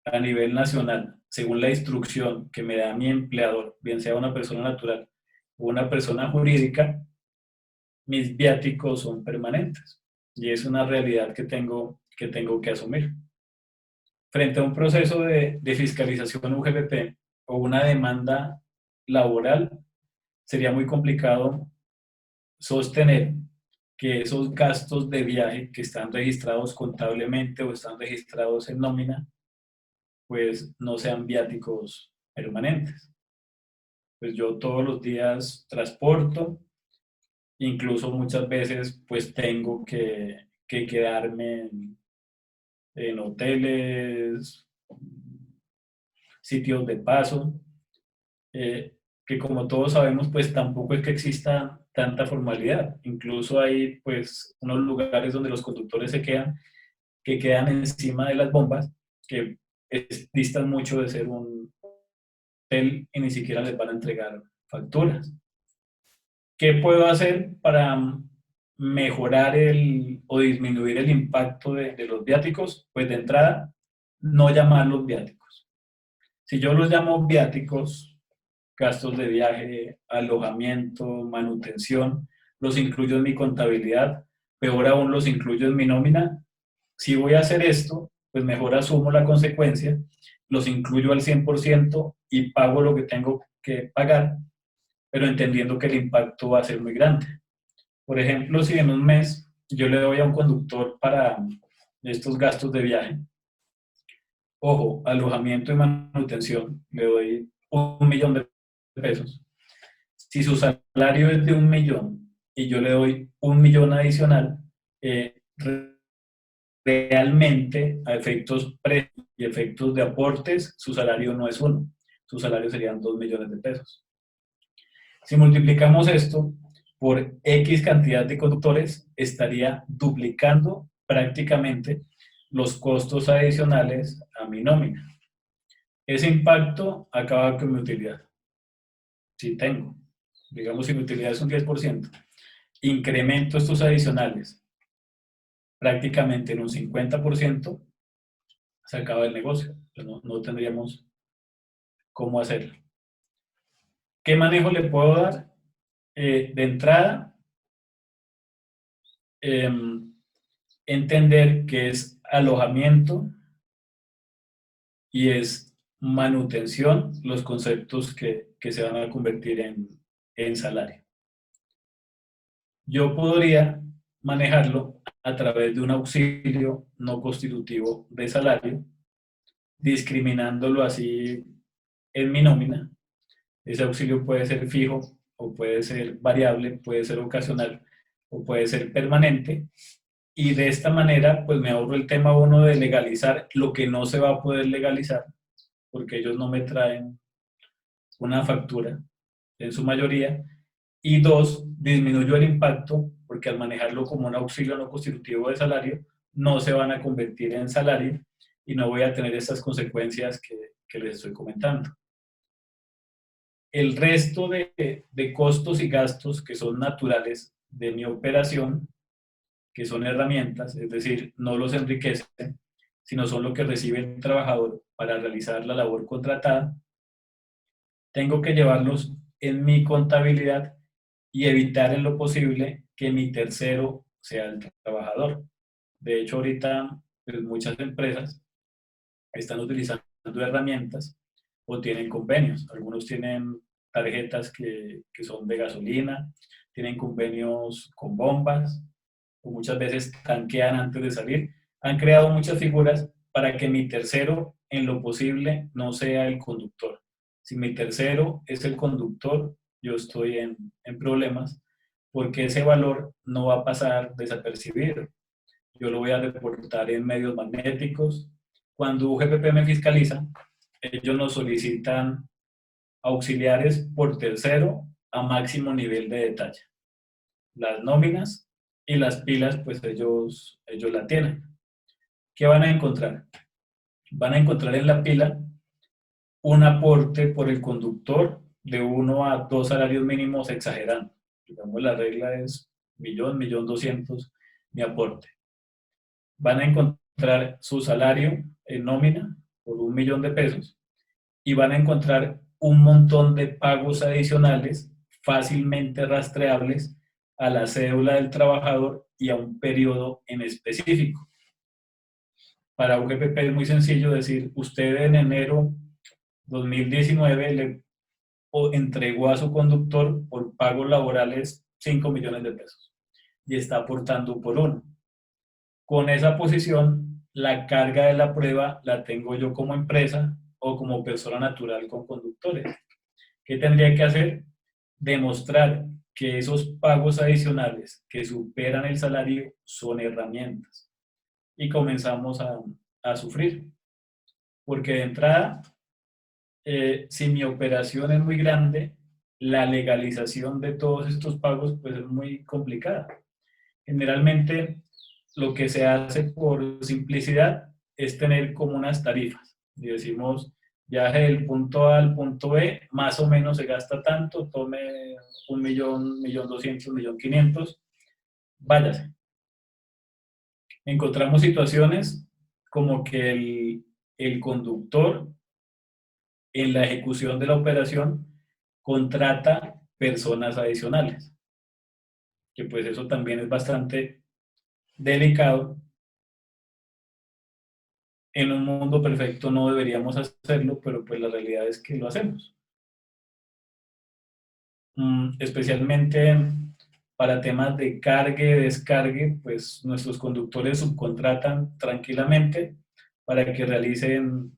a nivel nacional, según la instrucción que me da mi empleador, bien sea una persona natural o una persona jurídica, mis viáticos son permanentes. Y es una realidad que tengo que asumir. Frente a un proceso de fiscalización UGPP o una demanda laboral, sería muy complicado sostener que esos gastos de viaje que están registrados contablemente o están registrados en nómina, pues no sean viáticos permanentes. Pues yo todos los días transporto, incluso muchas veces pues tengo que quedarme en hoteles, sitios de paso, que como todos sabemos pues tampoco es que exista tanta formalidad. Incluso hay pues unos lugares donde los conductores que quedan encima de las bombas, que distan mucho de ser un hotel y ni siquiera les van a entregar facturas. ¿Qué puedo hacer para mejorar o disminuir el impacto de los viáticos? Pues de entrada, no llamarlos viáticos. Si yo los llamo viáticos, gastos de viaje, alojamiento, manutención, los incluyo en mi contabilidad, peor aún los incluyo en mi nómina. Si voy a hacer esto, pues mejor asumo la consecuencia, los incluyo al 100% y pago lo que tengo que pagar, pero entendiendo que el impacto va a ser muy grande. Por ejemplo, si en un mes yo le doy a un conductor para estos gastos de viaje, ojo, alojamiento y manutención, le doy 1.000.000 de pesos. Si su salario es de 1.000.000 y yo le doy 1.000.000 adicional, realmente a efectos y efectos de aportes, su salario no es 1, su salario serían 2.000.000 de pesos. Si multiplicamos esto por X cantidad de conductores, estaría duplicando prácticamente los costos adicionales a mi nómina. Ese impacto acaba con mi utilidad. Si tengo, digamos, si mi utilidad es un 10%, incremento estos adicionales prácticamente en un 50% se acaba el negocio. No tendríamos cómo hacerlo. ¿Qué manejo le puedo dar? De entrada, entender que es alojamiento y es manutención los conceptos que se van a convertir en salario. Yo podría manejarlo a través de un auxilio no constitutivo de salario, discriminándolo así en mi nómina. Ese auxilio puede ser fijo o puede ser variable, puede ser ocasional o puede ser permanente. Y de esta manera, pues me ahorro el tema uno de legalizar lo que no se va a poder legalizar, porque ellos no me traen una factura en su mayoría. Y dos, disminuyo el impacto, porque al manejarlo como un auxilio no constitutivo de salario, no se van a convertir en salario y no voy a tener estas consecuencias que les estoy comentando. El resto de costos y gastos que son naturales de mi operación, que son herramientas, es decir, no los enriquecen, sino son lo que recibe el trabajador para realizar la labor contratada, tengo que llevarlos en mi contabilidad y evitar en lo posible que mi tercero sea el trabajador. De hecho, ahorita pues, muchas empresas están utilizando herramientas o tienen convenios. Algunos tienen tarjetas que son de gasolina, tienen convenios con bombas, o muchas veces tanquean antes de salir. Han creado muchas figuras para que mi tercero, en lo posible, no sea el conductor. Si mi tercero es el conductor, yo estoy en problemas, porque ese valor no va a pasar desapercibido. Yo lo voy a reportar en medios magnéticos. Cuando UGPP me fiscaliza, ellos nos solicitan auxiliares por tercero a máximo nivel de detalle. Las nóminas y las pilas, pues ellos la tienen. ¿Qué van a encontrar? Van a encontrar en la pila un aporte por el conductor de 1 a 2 salarios mínimos exagerando. Digamos, la regla es 1.000.000, 1.200.000 mi aporte. Van a encontrar su salario en nómina por 1.000.000 de pesos y van a encontrar un montón de pagos adicionales fácilmente rastreables a la cédula del trabajador y a un periodo en específico. Para UGPP es muy sencillo decir, usted en enero 2019 le entregó a su conductor por pagos laborales 5 millones de pesos y está aportando por 1. Con esa posición, la carga de la prueba la tengo yo como empresa o como persona natural con conductores. ¿Qué tendría que hacer? Demostrar que esos pagos adicionales que superan el salario son herramientas. Y comenzamos a sufrir. Porque de entrada, si mi operación es muy grande, la legalización de todos estos pagos pues, es muy complicada. Generalmente, lo que se hace por simplicidad es tener como unas tarifas. Y decimos, viaje del punto A al punto B, más o menos se gasta tanto, tome 1.000.000, 1.200.000, 1.500.000, váyase. Encontramos situaciones como que el conductor en la ejecución de la operación contrata personas adicionales, que pues eso también es bastante delicado. En un mundo perfecto no deberíamos hacerlo, pero pues la realidad es que lo hacemos. Especialmente para temas de cargue y descargue, pues nuestros conductores subcontratan tranquilamente para que realicen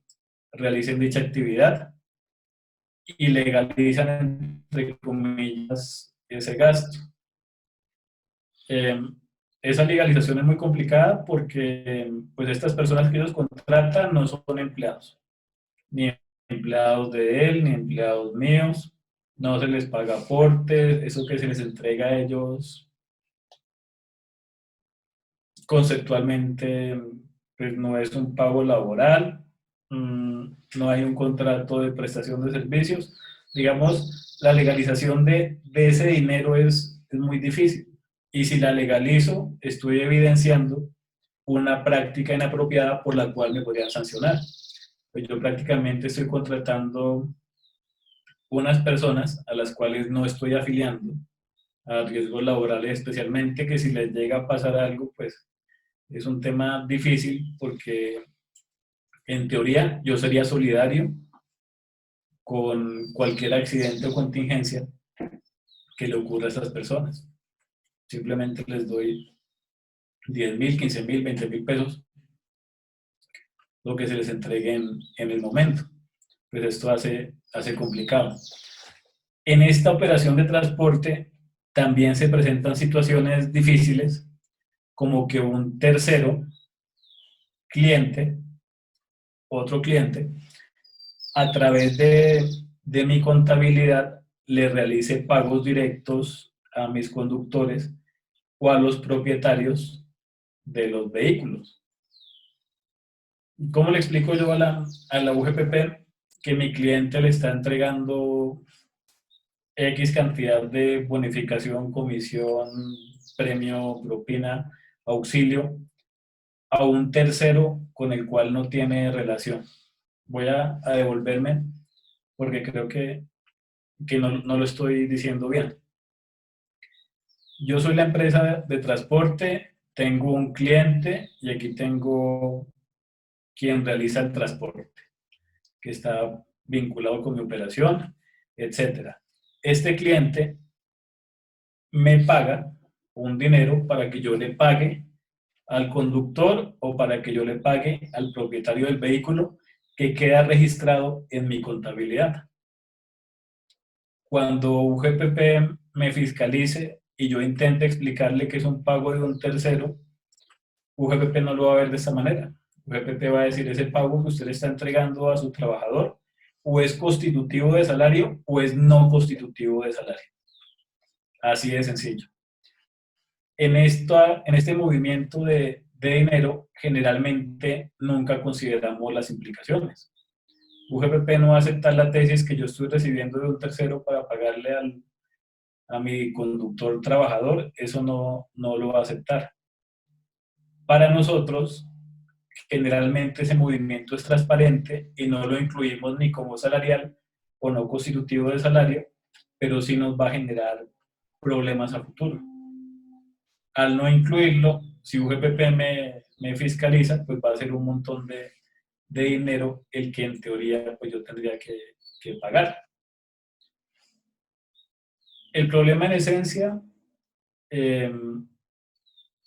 dicha actividad y legalizan, entre comillas, ese gasto. Esa legalización es muy complicada porque pues estas personas que ellos contratan no son empleados, ni empleados de él, ni empleados míos, no se les paga aportes, eso que se les entrega a ellos conceptualmente pues no es un pago laboral, no hay un contrato de prestación de servicios. Digamos, la legalización de ese dinero es muy difícil. Y si la legalizo, estoy evidenciando una práctica inapropiada por la cual me podrían sancionar. Pues yo prácticamente estoy contratando unas personas a las cuales no estoy afiliando a riesgos laborales, especialmente que si les llega a pasar algo, pues es un tema difícil porque en teoría yo sería solidario con cualquier accidente o contingencia que le ocurra a estas personas. Simplemente les doy 10.000, 15.000, 20.000 pesos, lo que se les entregue en el momento. Pues esto hace complicado. En esta operación de transporte también se presentan situaciones difíciles, como que un tercero cliente, otro cliente, a través de mi contabilidad le realice pagos directos a mis conductores o a los propietarios de los vehículos. ¿Cómo le explico yo a la UGPP que mi cliente le está entregando X cantidad de bonificación, comisión, premio, propina, auxilio a un tercero con el cual no tiene relación? Voy a devolverme porque creo que no lo estoy diciendo bien. Yo soy la empresa de transporte, tengo un cliente y aquí tengo quien realiza el transporte, que está vinculado con mi operación, etc. Este cliente me paga un dinero para que yo le pague al conductor o para que yo le pague al propietario del vehículo que queda registrado en mi contabilidad. Cuando UGPP me fiscalice y yo intente explicarle que es un pago de un tercero, UGPP no lo va a ver de esta manera. UGPP va a decir: ese pago que usted le está entregando a su trabajador o es constitutivo de salario o es no constitutivo de salario. Así de sencillo. En este movimiento de dinero, generalmente nunca consideramos las implicaciones. UGPP no va a aceptar la tesis que yo estoy recibiendo de un tercero para pagarle a mi conductor trabajador. Eso no lo va a aceptar. Para nosotros, generalmente ese movimiento es transparente y no lo incluimos ni como salarial o no constitutivo de salario, pero sí nos va a generar problemas a futuro. Al no incluirlo, si UGPP me fiscaliza, pues va a ser un montón de dinero el que en teoría pues yo tendría que pagar. El problema en esencia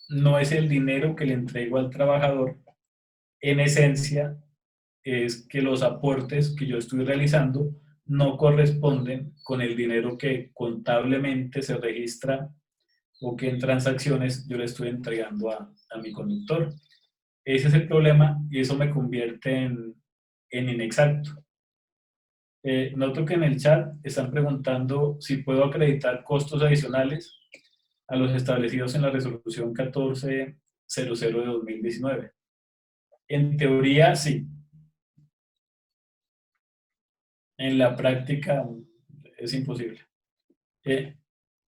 no es el dinero que le entrego al trabajador. En esencia es que los aportes que yo estoy realizando no corresponden con el dinero que contablemente se registra o que en transacciones yo le estoy entregando a mi conductor. Ese es el problema y eso me convierte en inexacto. Noto que en el chat están preguntando si puedo acreditar costos adicionales a los establecidos en la resolución 1400 de 2019. En teoría, sí. En la práctica es imposible.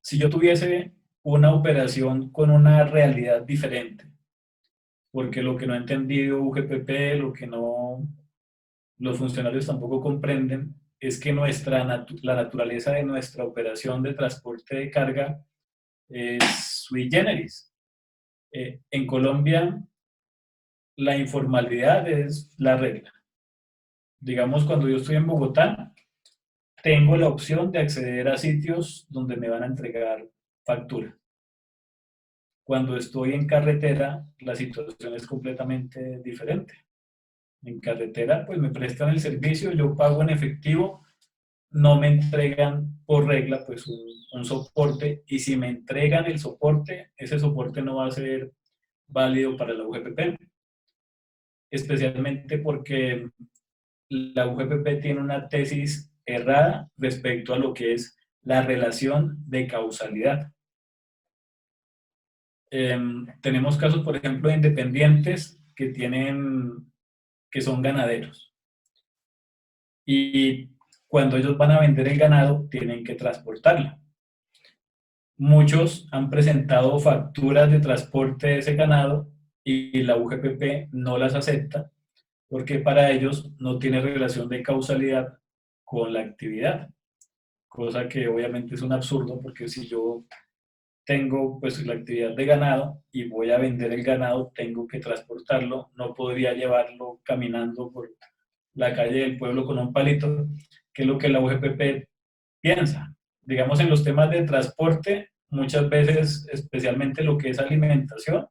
Si yo tuviese una operación con una realidad diferente, porque lo que no ha entendido UGPP, lo que los funcionarios tampoco comprenden, es que la naturaleza de nuestra operación de transporte de carga es sui generis. En Colombia, la informalidad es la regla. Digamos, cuando yo estoy en Bogotá, tengo la opción de acceder a sitios donde me van a entregar factura. Cuando estoy en carretera, la situación es completamente diferente. En carretera, pues me prestan el servicio, yo pago en efectivo, no me entregan por regla pues un soporte, y si me entregan el soporte, ese soporte no va a ser válido para la UGPP, especialmente porque la UGPP tiene una tesis errada respecto a lo que es la relación de causalidad. Tenemos casos, por ejemplo, de independientes que son ganaderos. Y cuando ellos van a vender el ganado, tienen que transportarlo. Muchos han presentado facturas de transporte de ese ganado y la UGPP no las acepta porque para ellos no tiene relación de causalidad con la actividad, cosa que obviamente es un absurdo, porque si yo tengo pues la actividad de ganado y voy a vender el ganado, tengo que transportarlo, no podría llevarlo caminando por la calle del pueblo con un palito, que es lo que la UGPP piensa. Digamos, en los temas de transporte, muchas veces, especialmente lo que es alimentación,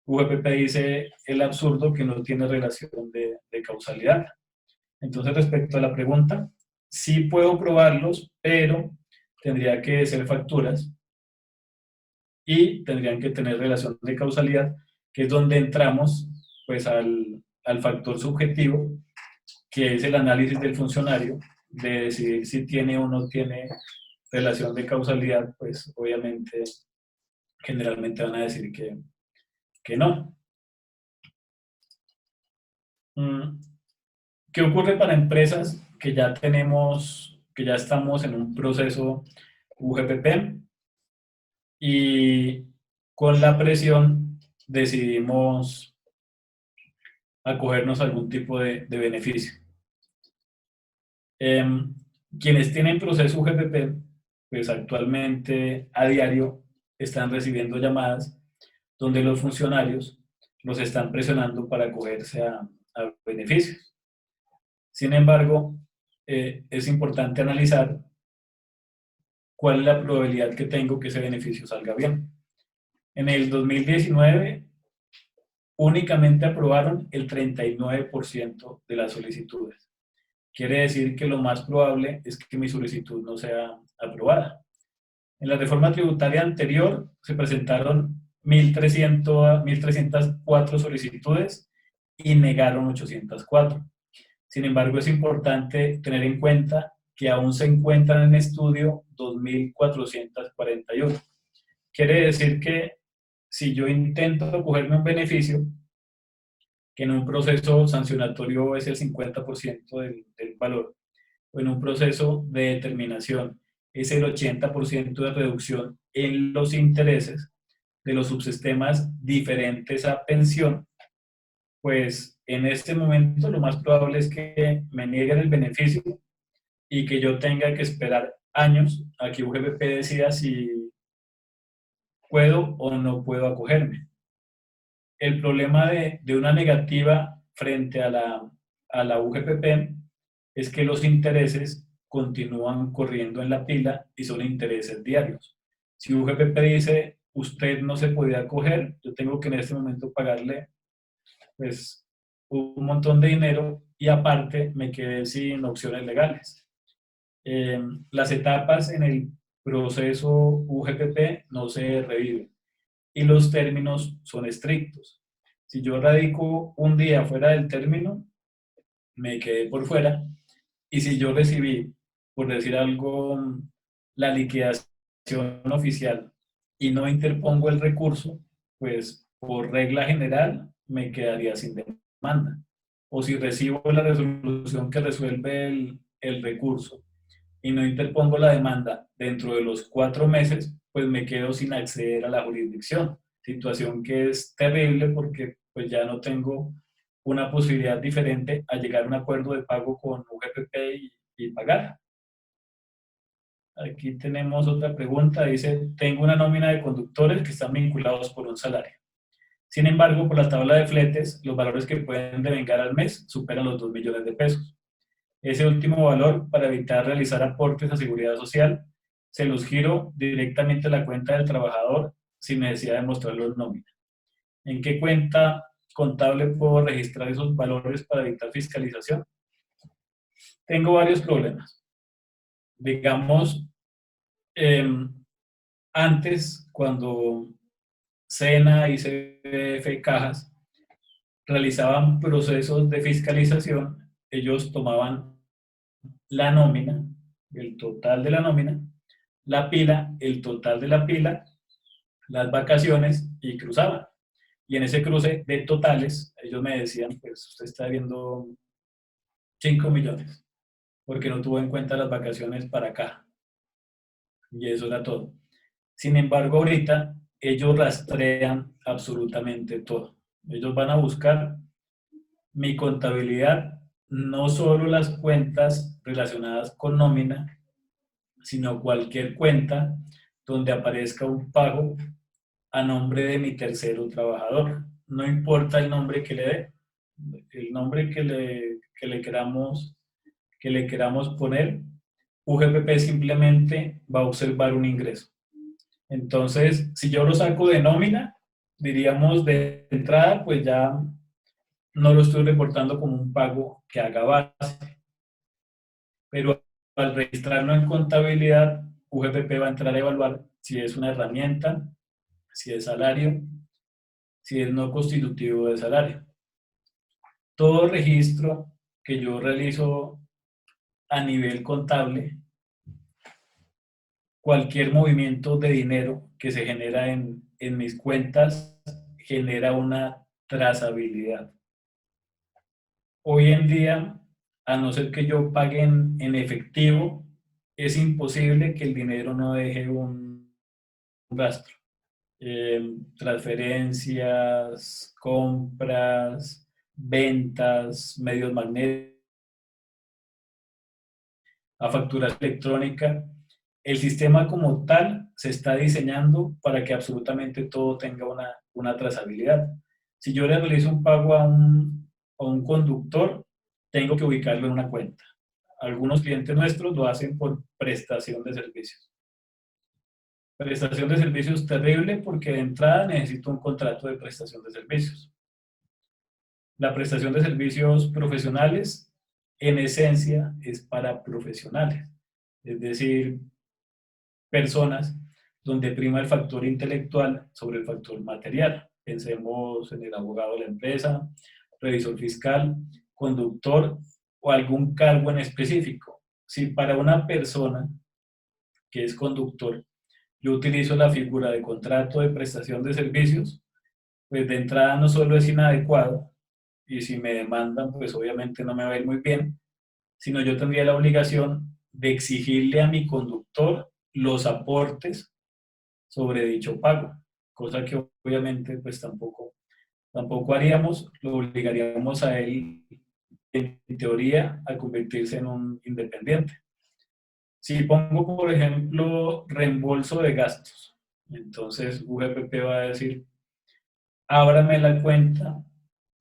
UGPP dice el absurdo que no tiene relación de causalidad. Entonces, respecto a la pregunta, sí puedo probarlos, pero tendría que ser facturas y tendrían que tener relación de causalidad, que es donde entramos pues al factor subjetivo, que es el análisis del funcionario, de decidir si tiene o no tiene relación de causalidad. Pues obviamente generalmente van a decir que no. ¿Qué ocurre para empresas que ya tenemos, que ya estamos en un proceso UGPP y con la presión decidimos acogernos a algún tipo de beneficio? Quienes tienen proceso UGPP, pues actualmente a diario están recibiendo llamadas donde los funcionarios los están presionando para acogerse a beneficios. Sin embargo, es importante analizar cuál es la probabilidad que tengo que ese beneficio salga bien. En el 2019, únicamente aprobaron el 39% de las solicitudes. Quiere decir que lo más probable es que mi solicitud no sea aprobada. En la reforma tributaria anterior se presentaron 1.304 solicitudes y negaron 804. Sin embargo, es importante tener en cuenta que aún se encuentran en estudio 2.441. Quiere decir que si yo intento cogerme un beneficio, que en un proceso sancionatorio es el 50% del valor, o en un proceso de determinación es el 80% de reducción en los intereses de los subsistemas diferentes a pensión, pues en este momento lo más probable es que me nieguen el beneficio y que yo tenga que esperar años a que UGPP decida si puedo o no puedo acogerme. El problema de una negativa frente a la UGPP es que los intereses continúan corriendo en la pila y son intereses diarios. Si UGPP dice, usted no se podía acoger, yo tengo que en este momento pagarle pues un montón de dinero y aparte me quedé sin opciones legales. Las etapas en el proceso UGPP no se reviven y los términos son estrictos. Si yo radico un día fuera del término, me quedé por fuera, y si yo recibí, por decir algo, la liquidación oficial y no interpongo el recurso, pues por regla general me quedaría sin demanda. O si recibo la resolución que resuelve el recurso y no interpongo la demanda dentro de los 4 meses, pues me quedo sin acceder a la jurisdicción. Situación que es terrible porque pues ya no tengo una posibilidad diferente a llegar a un acuerdo de pago con UGPP y pagar. Aquí tenemos otra pregunta, dice, tengo una nómina de conductores que están vinculados por un salario. Sin embargo, por la tabla de fletes, los valores que pueden devengar al mes superan los 2 millones de pesos. Ese último valor, para evitar realizar aportes a seguridad social, se los giro directamente a la cuenta del trabajador sin necesidad de mostrarlo en nómina. ¿En qué cuenta contable puedo registrar esos valores para evitar fiscalización? Tengo varios problemas. Digamos, antes, cuando SENA y CBF Cajas realizaban procesos de fiscalización, ellos tomaban la nómina, el total de la nómina, la pila, el total de la pila, las vacaciones y cruzaban. Y en ese cruce de totales, ellos me decían, pues usted está viendo 5 millones, porque no tuvo en cuenta las vacaciones para acá. Y eso era todo. Sin embargo, ahorita ellos rastrean absolutamente todo. Ellos van a buscar mi contabilidad, no solo las cuentas relacionadas con nómina, sino cualquier cuenta donde aparezca un pago a nombre de mi tercero trabajador. No importa el nombre que le dé, el nombre que le queramos poner, UGPP simplemente va a observar un ingreso. Entonces, si yo lo saco de nómina, diríamos de entrada, pues ya no lo estoy reportando como un pago que haga base, pero al registrarlo en contabilidad, UGPP va a entrar a evaluar si es una herramienta, si es salario, si es no constitutivo de salario. Todo registro que yo realizo a nivel contable, cualquier movimiento de dinero que se genera en mis cuentas genera una trazabilidad. Hoy en día, a no ser que yo pague en efectivo, es imposible que el dinero no deje un rastro. Transferencias, compras, ventas, medios magnéticos, a factura electrónica. El sistema como tal se está diseñando para que absolutamente todo tenga una trazabilidad. Si yo le realizo un pago a un conductor, tengo que ubicarlo en una cuenta. Algunos clientes nuestros lo hacen por prestación de servicios. Prestación de servicios terrible porque de entrada necesito un contrato de prestación de servicios. La prestación de servicios profesionales, en esencia, es para profesionales. Es decir, personas donde prima el factor intelectual sobre el factor material. Pensemos en el abogado de la empresa, revisor fiscal, conductor o algún cargo en específico. Si para una persona que es conductor, yo utilizo la figura de contrato de prestación de servicios, pues de entrada no solo es inadecuado, y si me demandan, pues obviamente no me va a ir muy bien, sino yo tendría la obligación de exigirle a mi conductor los aportes sobre dicho pago, cosa que obviamente pues tampoco haríamos, lo obligaríamos a él en teoría a convertirse en un independiente. Si pongo, por ejemplo, reembolso de gastos, entonces UGPP va a decir, ábrame la cuenta,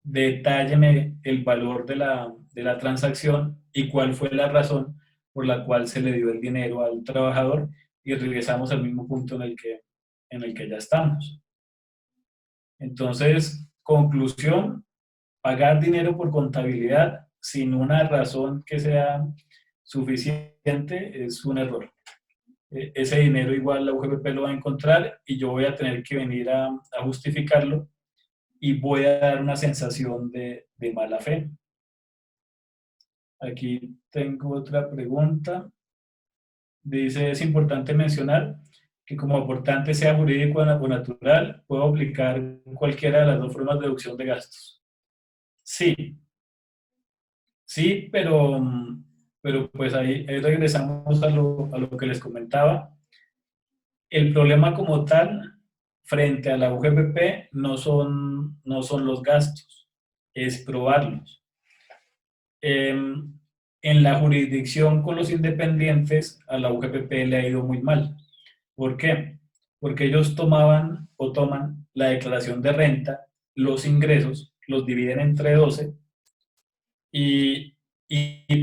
detálleme el valor de la transacción y cuál fue la razón por la cual se le dio el dinero al trabajador y regresamos al mismo punto en el que ya estamos. Entonces, conclusión, pagar dinero por contabilidad sin una razón que sea suficiente es un error. Ese dinero igual la UGPP lo va a encontrar y yo voy a tener que venir a justificarlo y voy a dar una sensación de mala fe. Aquí tengo otra pregunta. Dice, es importante mencionar que como aportante sea jurídico o natural, puedo aplicar cualquiera de las dos formas de deducción de gastos. Sí, sí, pero pues ahí regresamos a lo que les comentaba. El problema como tal, frente a la UGPP, no son los gastos, es probarlos. En la jurisdicción con los independientes, a la UGPP le ha ido muy mal. ¿Por qué? Porque ellos toman la declaración de renta, los ingresos, los dividen entre 12 y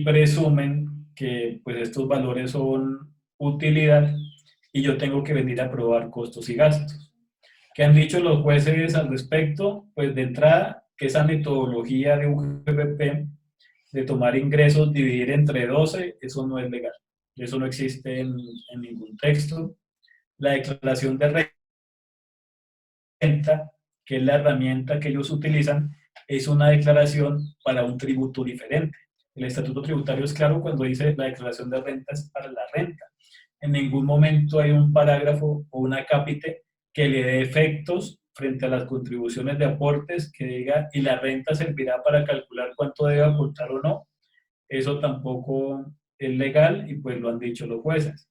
presumen que pues, estos valores son utilidad y yo tengo que venir a probar costos y gastos. ¿Qué han dicho los jueces al respecto? Pues de entrada, que esa metodología de UGPP de tomar ingresos, dividir entre 12, eso no es legal. Eso no existe en ningún texto. La declaración de renta, que es la herramienta que ellos utilizan, es una declaración para un tributo diferente. El estatuto tributario es claro cuando dice la declaración de renta es para la renta. En ningún momento hay un parágrafo o una acápite que le dé efectos frente a las contribuciones de aportes que diga y la renta servirá para calcular cuánto debe aportar o no. Eso tampoco es legal y pues lo han dicho los jueces.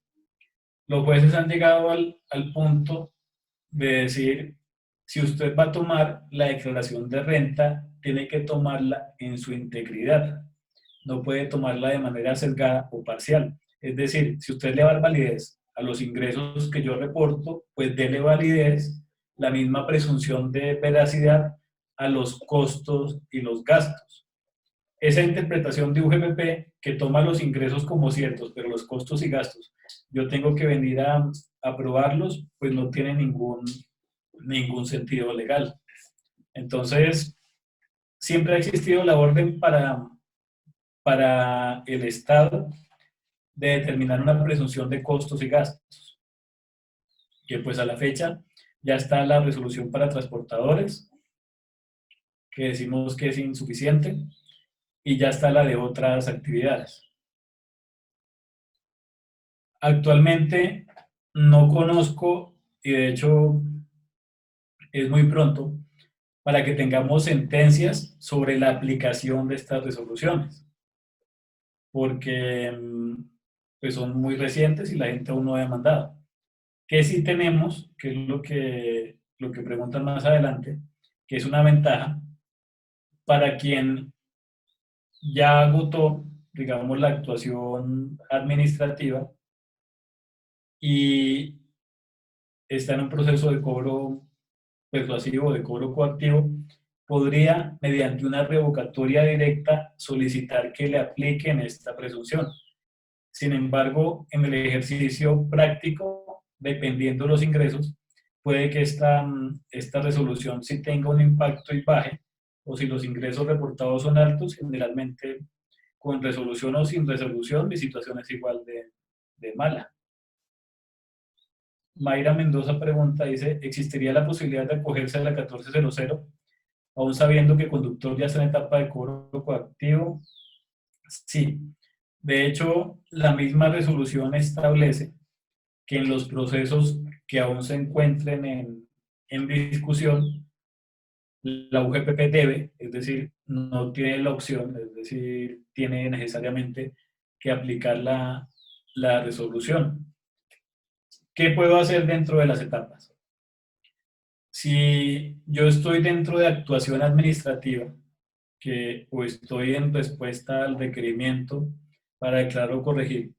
Los jueces han llegado al punto de decir si usted va a tomar la declaración de renta, tiene que tomarla en su integridad. No puede tomarla de manera sesgada o parcial. Es decir, si usted le va a dar validez a los ingresos que yo reporto, pues dele validez, la misma presunción de veracidad a los costos y los gastos. Esa interpretación de UGPP que toma los ingresos como ciertos, pero los costos y gastos, yo tengo que venir a aprobarlos, pues no tiene ningún sentido legal. Entonces, siempre ha existido la orden para el Estado de determinar una presunción de costos y gastos, que pues a la fecha ya está la resolución para transportadores, que decimos que es insuficiente, y ya está la de otras actividades. Actualmente no conozco, y de hecho es muy pronto, para que tengamos sentencias sobre la aplicación de estas resoluciones, porque pues son muy recientes y la gente aún no ha demandado. Que sí tenemos, que es lo que preguntan más adelante, que es una ventaja para quien ya agotó, digamos, la actuación administrativa y está en un proceso de cobro persuasivo o de cobro coactivo, podría, mediante una revocatoria directa, solicitar que le apliquen esta presunción. Sin embargo, en el ejercicio práctico, dependiendo de los ingresos, puede que esta resolución sí tenga un impacto y baje, o si los ingresos reportados son altos, generalmente con resolución o sin resolución, mi situación es igual de mala. Mayra Mendoza pregunta, dice, ¿existiría la posibilidad de acogerse a la 1400, aún sabiendo que el conductor ya está en etapa de cobro coactivo? Sí. De hecho, la misma resolución establece que en los procesos que aún se encuentren en discusión, la UGPP debe, es decir, no tiene la opción, es decir, tiene necesariamente que aplicar la resolución. ¿Qué puedo hacer dentro de las etapas? Si yo estoy dentro de actuación administrativa, o estoy en respuesta al requerimiento para declarar o corregir,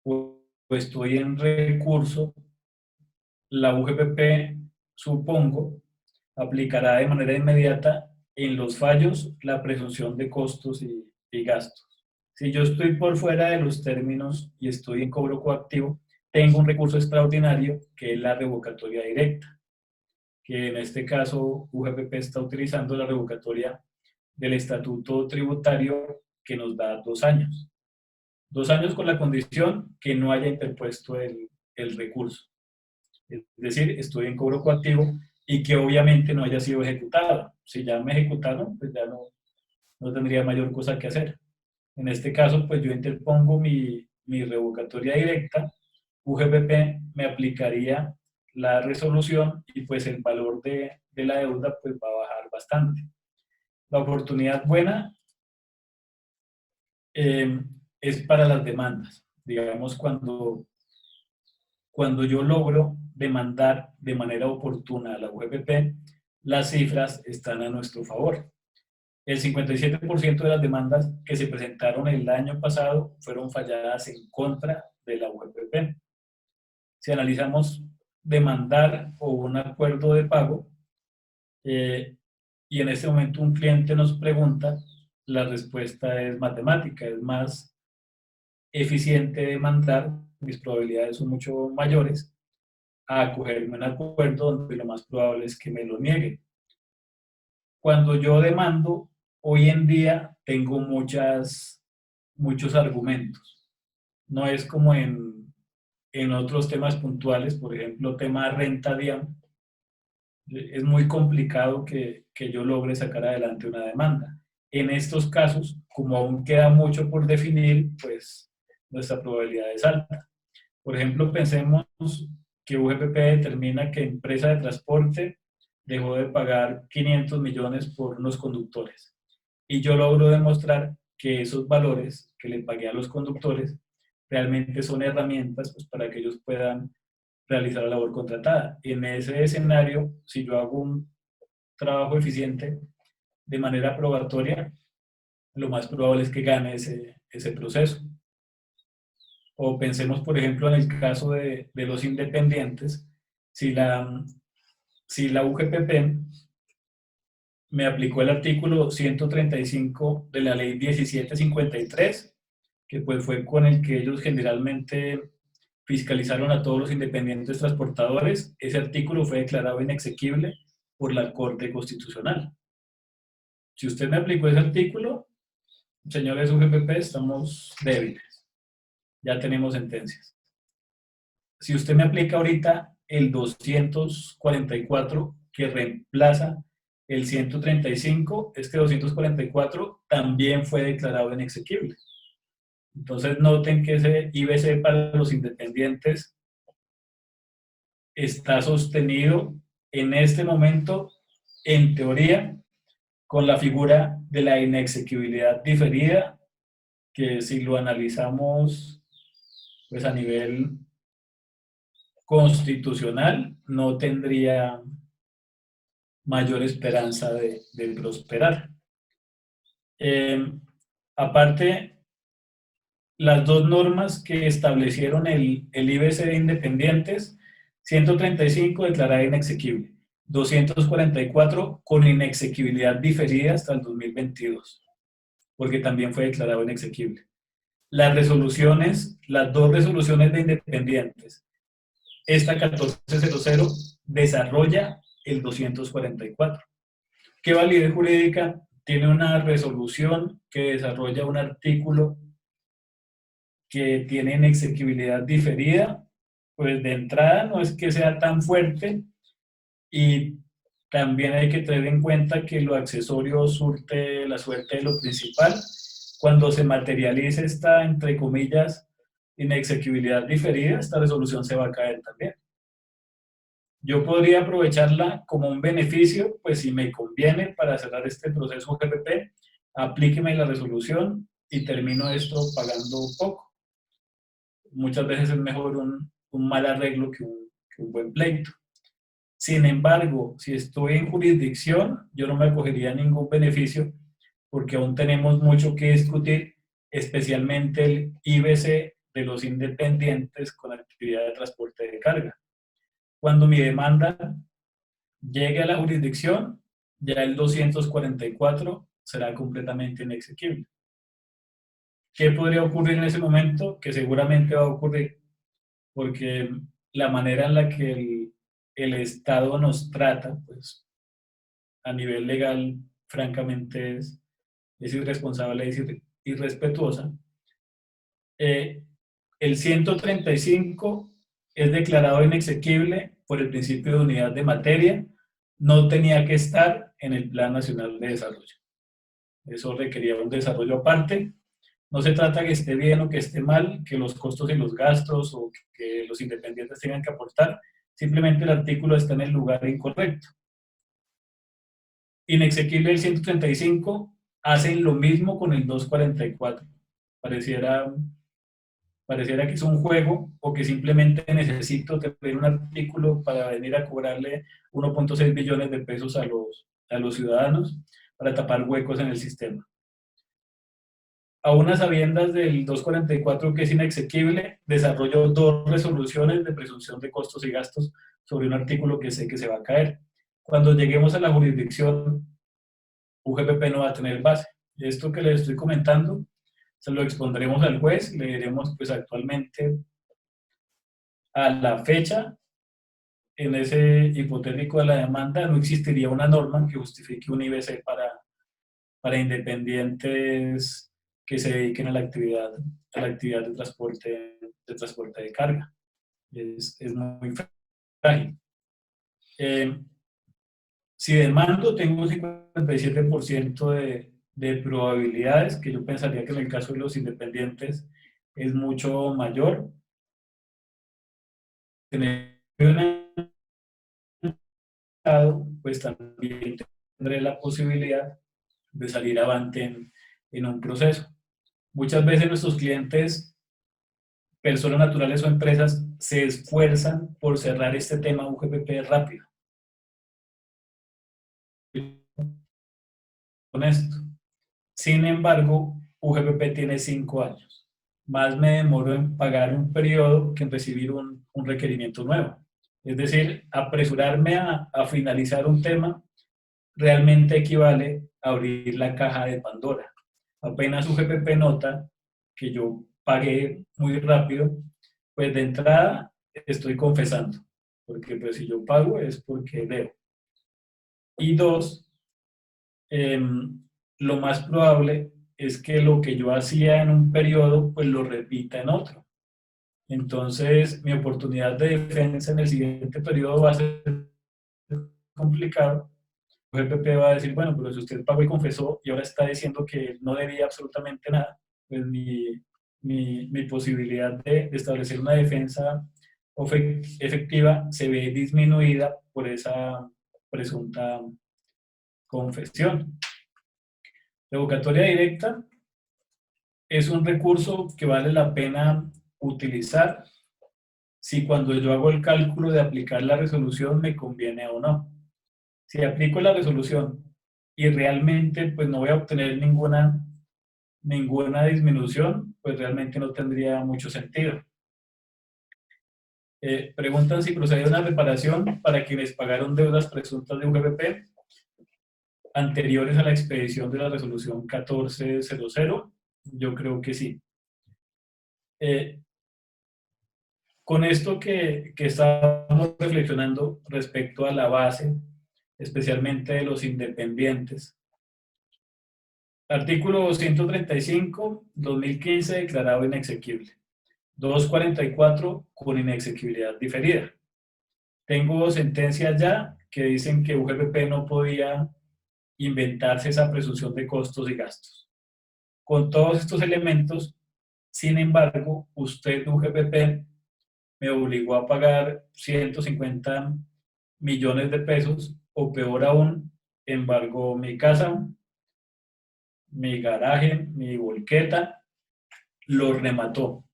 o estoy en recurso, la UGPP, supongo, aplicará de manera inmediata en los fallos la presunción de costos y gastos. Si yo estoy por fuera de los términos y estoy en cobro coactivo, tengo un recurso extraordinario que es la revocatoria directa, que en este caso UGPP está utilizando la revocatoria del estatuto tributario que nos da 2 años. 2 años con la condición que no haya interpuesto el recurso. Es decir, estoy en cobro coactivo y que obviamente no haya sido ejecutado. Si ya me ejecutaron, pues ya no tendría mayor cosa que hacer. En este caso, pues yo interpongo mi revocatoria directa, UGPP me aplicaría la resolución y pues el valor de la deuda pues va a bajar bastante. La oportunidad buena es para las demandas. Digamos, cuando yo logro demandar de manera oportuna a la UGPP, las cifras están a nuestro favor. El 57% de las demandas que se presentaron el año pasado fueron falladas en contra de la UGPP. Si analizamos demandar o un acuerdo de pago, y en este momento un cliente nos pregunta, la respuesta es matemática, es más eficiente demandar, mis probabilidades son mucho mayores, a acogerme a un acuerdo donde lo más probable es que me lo niegue. Cuando yo demando, hoy en día tengo muchos argumentos. No es como en otros temas puntuales, por ejemplo, tema renta DIAN. Es muy complicado que yo logre sacar adelante una demanda. En estos casos, como aún queda mucho por definir, pues nuestra probabilidad es alta. Por ejemplo, pensemos que UGPP determina que empresa de transporte dejó de pagar 500 millones por unos conductores. Y yo logro demostrar que esos valores que le pagué a los conductores realmente son herramientas pues, para que ellos puedan realizar la labor contratada. En ese escenario, si yo hago un trabajo eficiente de manera probatoria, lo más probable es que gane ese proceso. O pensemos, por ejemplo, en el caso de los independientes, si la UGPP me aplicó el artículo 135 de la ley 1753, que pues fue con el que ellos generalmente fiscalizaron a todos los independientes transportadores, ese artículo fue declarado inexequible por la Corte Constitucional. Si usted me aplicó ese artículo, señores UGPP, estamos débiles. Ya tenemos sentencias. Si usted me aplica ahorita el 244 que reemplaza el 135, este 244 también fue declarado inexequible. Entonces noten que ese IBC para los independientes está sostenido en este momento, en teoría, con la figura de la inexequibilidad diferida, que si lo analizamos pues a nivel constitucional no tendría mayor esperanza de prosperar. Aparte, las dos normas que establecieron el IBC de independientes, 135 declarada inexequible, 244 con inexequibilidad diferida hasta el 2022, porque también fue declarado inexequible. Las resoluciones, las dos resoluciones de independientes, esta 1400 desarrolla el 244. ¿Qué validez jurídica tiene una resolución que desarrolla un artículo que tiene inexequibilidad diferida? Pues de entrada no es que sea tan fuerte, y también hay que tener en cuenta que lo accesorio surte la suerte de lo principal. Cuando se materialice esta, entre comillas, inexequibilidad diferida, esta resolución se va a caer también. Yo podría aprovecharla como un beneficio, pues si me conviene para cerrar este proceso GPP, aplíqueme la resolución y termino esto pagando poco. Muchas veces es mejor un mal arreglo que un buen pleito. Sin embargo, si estoy en jurisdicción, yo no me acogería a ningún beneficio porque aún tenemos mucho que discutir, especialmente el IBC de los independientes con actividad de transporte de carga. Cuando mi demanda llegue a la jurisdicción, ya el 244 será completamente inexequible. ¿Qué podría ocurrir en ese momento? Que seguramente va a ocurrir, porque la manera en la que el Estado nos trata, pues a nivel legal, francamente es irresponsable, es irrespetuosa. El 135 es declarado inexequible por el principio de unidad de materia, no tenía que estar en el Plan Nacional de Desarrollo. Eso requería un desarrollo aparte. No se trata que esté bien o que esté mal, que los costos y los gastos o que los independientes tengan que aportar, simplemente el artículo está en el lugar incorrecto. Inexequible el 135, hacen lo mismo con el 244. Pareciera que es un juego o que simplemente necesito tener un artículo para venir a cobrarle 1.6 billones de pesos a los ciudadanos para tapar huecos en el sistema. A unas sabiendas del 244 que es inexequible, desarrollo dos resoluciones de presunción de costos y gastos sobre un artículo que sé que se va a caer. Cuando lleguemos a la jurisdicción, UGPP no va a tener base. Esto que les estoy comentando se lo expondremos al juez, le diremos pues actualmente a la fecha, en ese hipotético de la demanda, no existiría una norma que justifique un IBC para independientes que se dediquen a la actividad de transporte de carga. Es muy frágil. Si demando, tengo un 57% de probabilidades, que yo pensaría que en el caso de los independientes es mucho mayor. Tener pues también tendré la posibilidad de salir avante en un proceso. Muchas veces nuestros clientes personas naturales o empresas se esfuerzan por cerrar este tema UGPP rápido. Con esto. Sin embargo, UGPP tiene 5 años. Más me demoro en pagar un periodo que en recibir un requerimiento nuevo. Es decir, apresurarme a finalizar un tema realmente equivale a abrir la caja de Pandora. Apenas UGPP nota que yo pagué muy rápido, pues de entrada estoy confesando, porque pues si yo pago es porque debo. Y dos, lo más probable es que lo que yo hacía en un periodo, pues lo repita en otro. Entonces, mi oportunidad de defensa en el siguiente periodo va a ser complicado. El GPP va a decir, bueno, pero si usted pagó y confesó y ahora está diciendo que no debía absolutamente nada, pues mi posibilidad de establecer una defensa efectiva se ve disminuida por esa presunta confesión. Revocatoria directa es un recurso que vale la pena utilizar si cuando yo hago el cálculo de aplicar la resolución me conviene o no. Si aplico la resolución y realmente pues no voy a obtener ninguna disminución, pues realmente no tendría mucho sentido. Preguntan si procede una reparación para quienes pagaron deudas presuntas de UGPP anteriores a la expedición de la resolución 1400. Yo creo que sí. Con esto que estamos reflexionando respecto a la base, especialmente de los independientes. Artículo 235, 2015, declarado inexequible. 244, con inexequibilidad diferida. Tengo sentencias ya que dicen que UGPP no podía inventarse esa presunción de costos y gastos. Con todos estos elementos, sin embargo, usted, UGPP, me obligó a pagar 150 millones de pesos, o peor aún, embargó mi casa, mi garaje, mi volqueta, lo remató.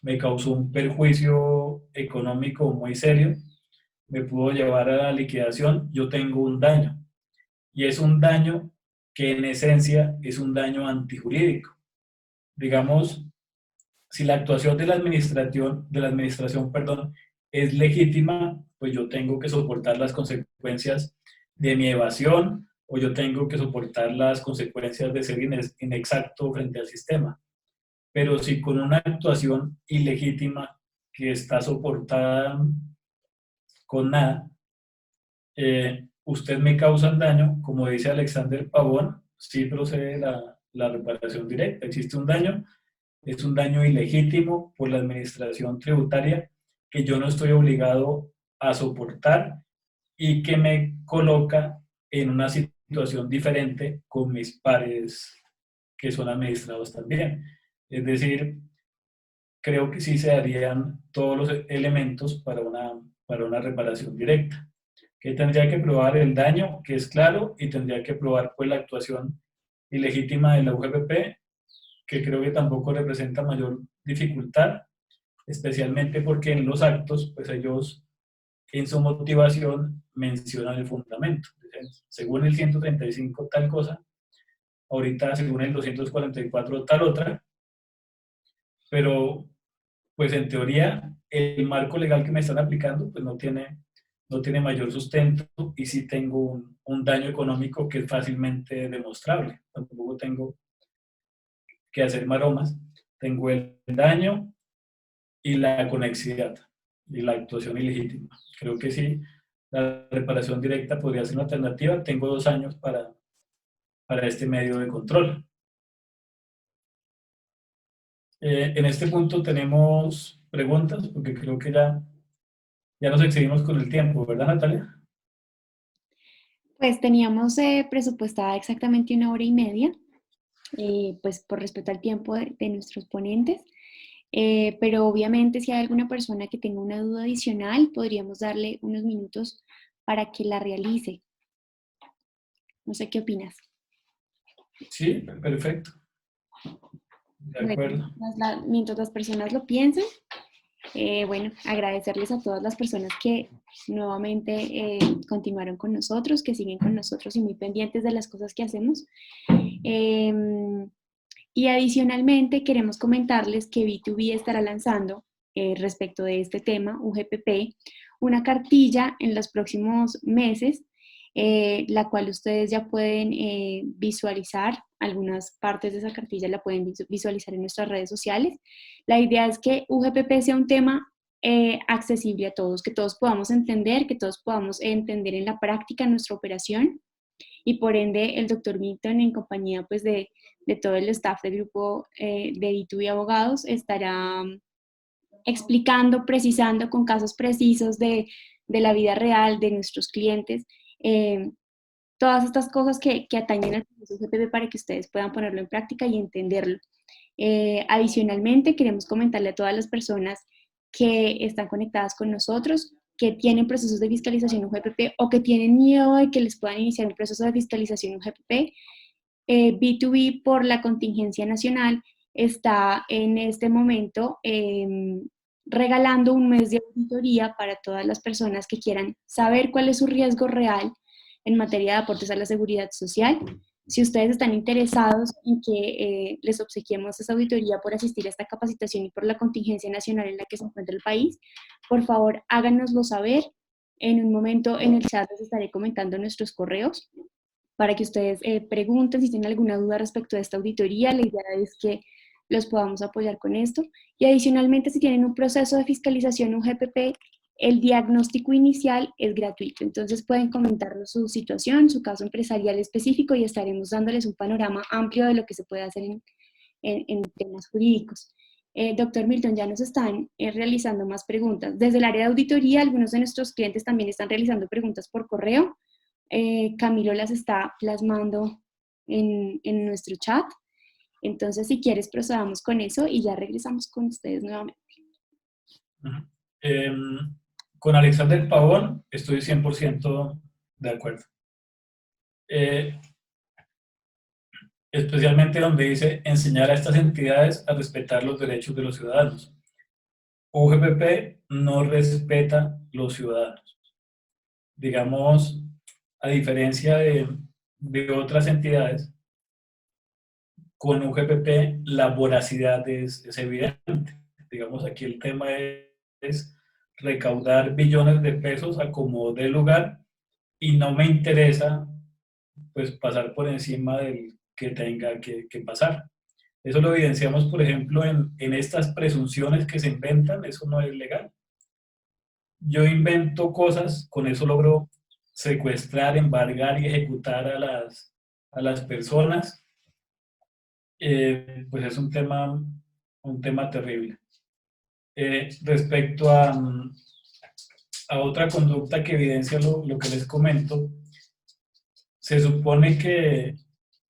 Me causó un perjuicio económico muy serio, me pudo llevar a la liquidación. Yo tengo un daño, y es un daño que en esencia es un daño antijurídico. Digamos, si la actuación de la administración, es legítima, pues yo tengo que soportar las consecuencias de mi evasión, o yo tengo que soportar las consecuencias de ser inexacto frente al sistema. Pero si con una actuación ilegítima que está soportada con nada, usted me causa un daño, como dice Alexander Pavón, sí procede la reparación directa. Existe un daño, es un daño ilegítimo por la administración tributaria que yo no estoy obligado a soportar y que me coloca en una situación diferente con mis pares que son administrados también. Es decir, creo que sí se darían todos los elementos para una reparación directa. Que tendría que probar el daño, que es claro, y tendría que probar pues la actuación ilegítima de la UGPP, que creo que tampoco representa mayor dificultad, especialmente porque en los actos, pues ellos en su motivación mencionan el fundamento. Según el 135 tal cosa, ahorita según el 244 tal otra, pero pues en teoría el marco legal que me están aplicando pues no tiene mayor sustento, y sí tengo un daño económico que es fácilmente demostrable. Tampoco tengo que hacer maromas. Tengo el daño y la conexidad y la actuación ilegítima. Creo que sí, la reparación directa podría ser una alternativa. Tengo 2 años para este medio de control. En este punto tenemos preguntas, porque creo que ya nos excedimos con el tiempo, ¿verdad, Natalia? Pues teníamos presupuestada exactamente 1 hora y media, pues por respeto al tiempo de nuestros ponentes. Pero obviamente si hay alguna persona que tenga una duda adicional, podríamos darle unos minutos para que la realice. No sé qué opinas. Sí, perfecto. De Bueno, acuerdo. mientras las personas lo piensen, bueno, agradecerles a todas las personas que nuevamente continuaron con nosotros, que siguen con nosotros y muy pendientes de las cosas que hacemos. Y adicionalmente queremos comentarles que B2B estará lanzando respecto de este tema, UGPP, una cartilla en los próximos meses, la cual ustedes ya pueden visualizar. Algunas partes de esa cartilla la pueden visualizar en nuestras redes sociales. La idea es que UGPP sea un tema accesible a todos, que todos podamos entender, que todos podamos entender en la práctica nuestra operación, y por ende el doctor Milton, en compañía pues de todo el staff del grupo de B2B Abogados, estará explicando, precisando con casos precisos de la vida real de nuestros clientes, todas estas cosas que atañen al proceso GPP para que ustedes puedan ponerlo en práctica y entenderlo. Adicionalmente, queremos comentarle a todas las personas que están conectadas con nosotros, que tienen procesos de fiscalización UGPP o que tienen miedo de que les puedan iniciar un proceso de fiscalización UGPP. B2B, por la contingencia nacional, está en este momento regalando un mes de auditoría para todas las personas que quieran saber cuál es su riesgo real en materia de aportes a la seguridad social. Si ustedes están interesados en que les obsequiemos esa auditoría por asistir a esta capacitación y por la contingencia nacional en la que se encuentra el país, por favor háganoslo saber. En un momento en el chat les estaré comentando nuestros correos para que ustedes pregunten si tienen alguna duda respecto a esta auditoría. La idea es que los podamos apoyar con esto. Y adicionalmente, si tienen un proceso de fiscalización UGPP, el diagnóstico inicial es gratuito. Entonces pueden comentarnos su situación, su caso empresarial específico, y estaremos dándoles un panorama amplio de lo que se puede hacer en temas jurídicos. Doctor Milton, ya nos están realizando más preguntas. Desde el área de auditoría, algunos de nuestros clientes también están realizando preguntas por correo. Camilo las está plasmando en nuestro chat. Entonces, si quieres, procedamos con eso y ya regresamos con ustedes nuevamente. Con Alexander Pavón estoy 100% de acuerdo. Especialmente donde dice enseñar a estas entidades a respetar los derechos de los ciudadanos. UGPP no respeta los ciudadanos. Digamos, a diferencia de otras entidades, con UGPP la voracidad es evidente. Digamos, aquí el tema es recaudar billones de pesos a como dé lugar y no me interesa pues pasar por encima del que tenga que pasar. Eso lo evidenciamos, por ejemplo, en estas presunciones que se inventan. Eso no es legal. Yo invento cosas, con eso logro secuestrar, embargar y ejecutar a las personas. Pues es un tema terrible. Respecto a otra conducta que evidencia lo que les comento, se supone que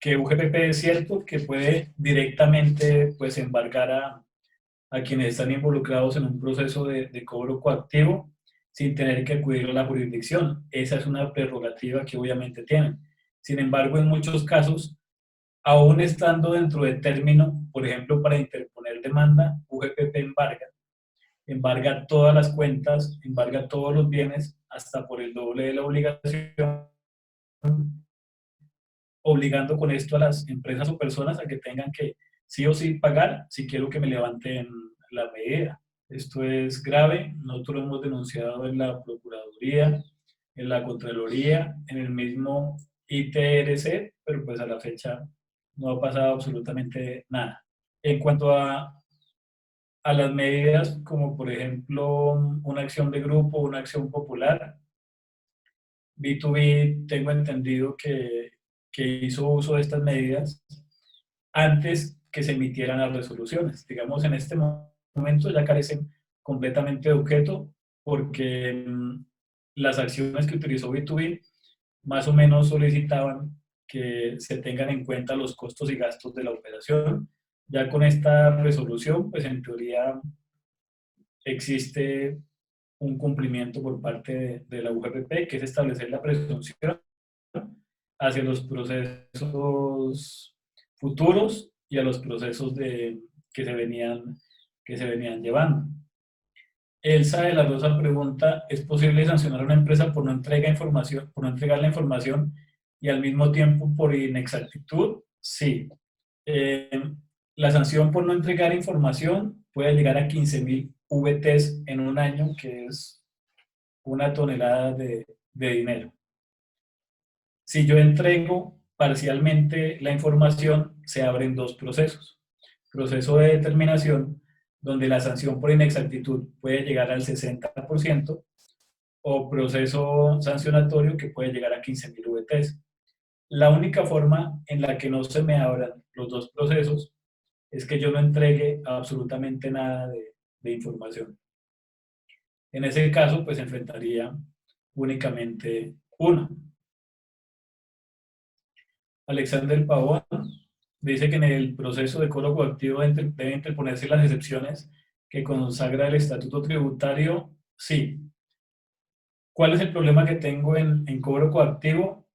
UGPP es cierto que puede directamente pues, embargar a quienes están involucrados en un proceso de cobro coactivo sin tener que acudir a la jurisdicción. Esa es una prerrogativa que obviamente tienen. Sin embargo, en muchos casos, aún estando dentro de término, por ejemplo, para interponer demanda, UGPP embarga todas las cuentas, embarga todos los bienes, hasta por el doble de la obligación, obligando con esto a las empresas o personas a que tengan que sí o sí pagar si quiero que me levanten la medida. Esto es grave, nosotros lo hemos denunciado en la Procuraduría, en la Contraloría, en el mismo ITRC, pero pues a la fecha no ha pasado absolutamente nada. En cuanto a las medidas como por ejemplo una acción de grupo, una acción popular, B2B tengo entendido que hizo uso de estas medidas antes que se emitieran las resoluciones. Digamos, en este momento ya carecen completamente de objeto porque las acciones que utilizó B2B más o menos solicitaban que se tengan en cuenta los costos y gastos de la operación. Ya con esta resolución, pues en teoría existe un cumplimiento por parte de la UGPP, que es establecer la presunción hacia los procesos futuros y a los procesos que se venían llevando. Elsa de la Rosa pregunta, ¿es posible sancionar a una empresa por no entregar la información y al mismo tiempo por inexactitud? Sí. La sanción por no entregar información puede llegar a 15.000 VTs en un año, que es una tonelada de dinero. Si yo entrego parcialmente la información, se abren dos procesos. Proceso de determinación, donde la sanción por inexactitud puede llegar al 60%, o proceso sancionatorio que puede llegar a 15.000 VTs. La única forma en la que no se me abran los dos procesos es que yo no entregue absolutamente nada de información. En ese caso, pues enfrentaría únicamente uno. Alexander Pavón dice que en el proceso de cobro coactivo deben interponerse las excepciones que consagra el estatuto tributario. Sí. ¿Cuál es el problema que tengo en cobro coactivo?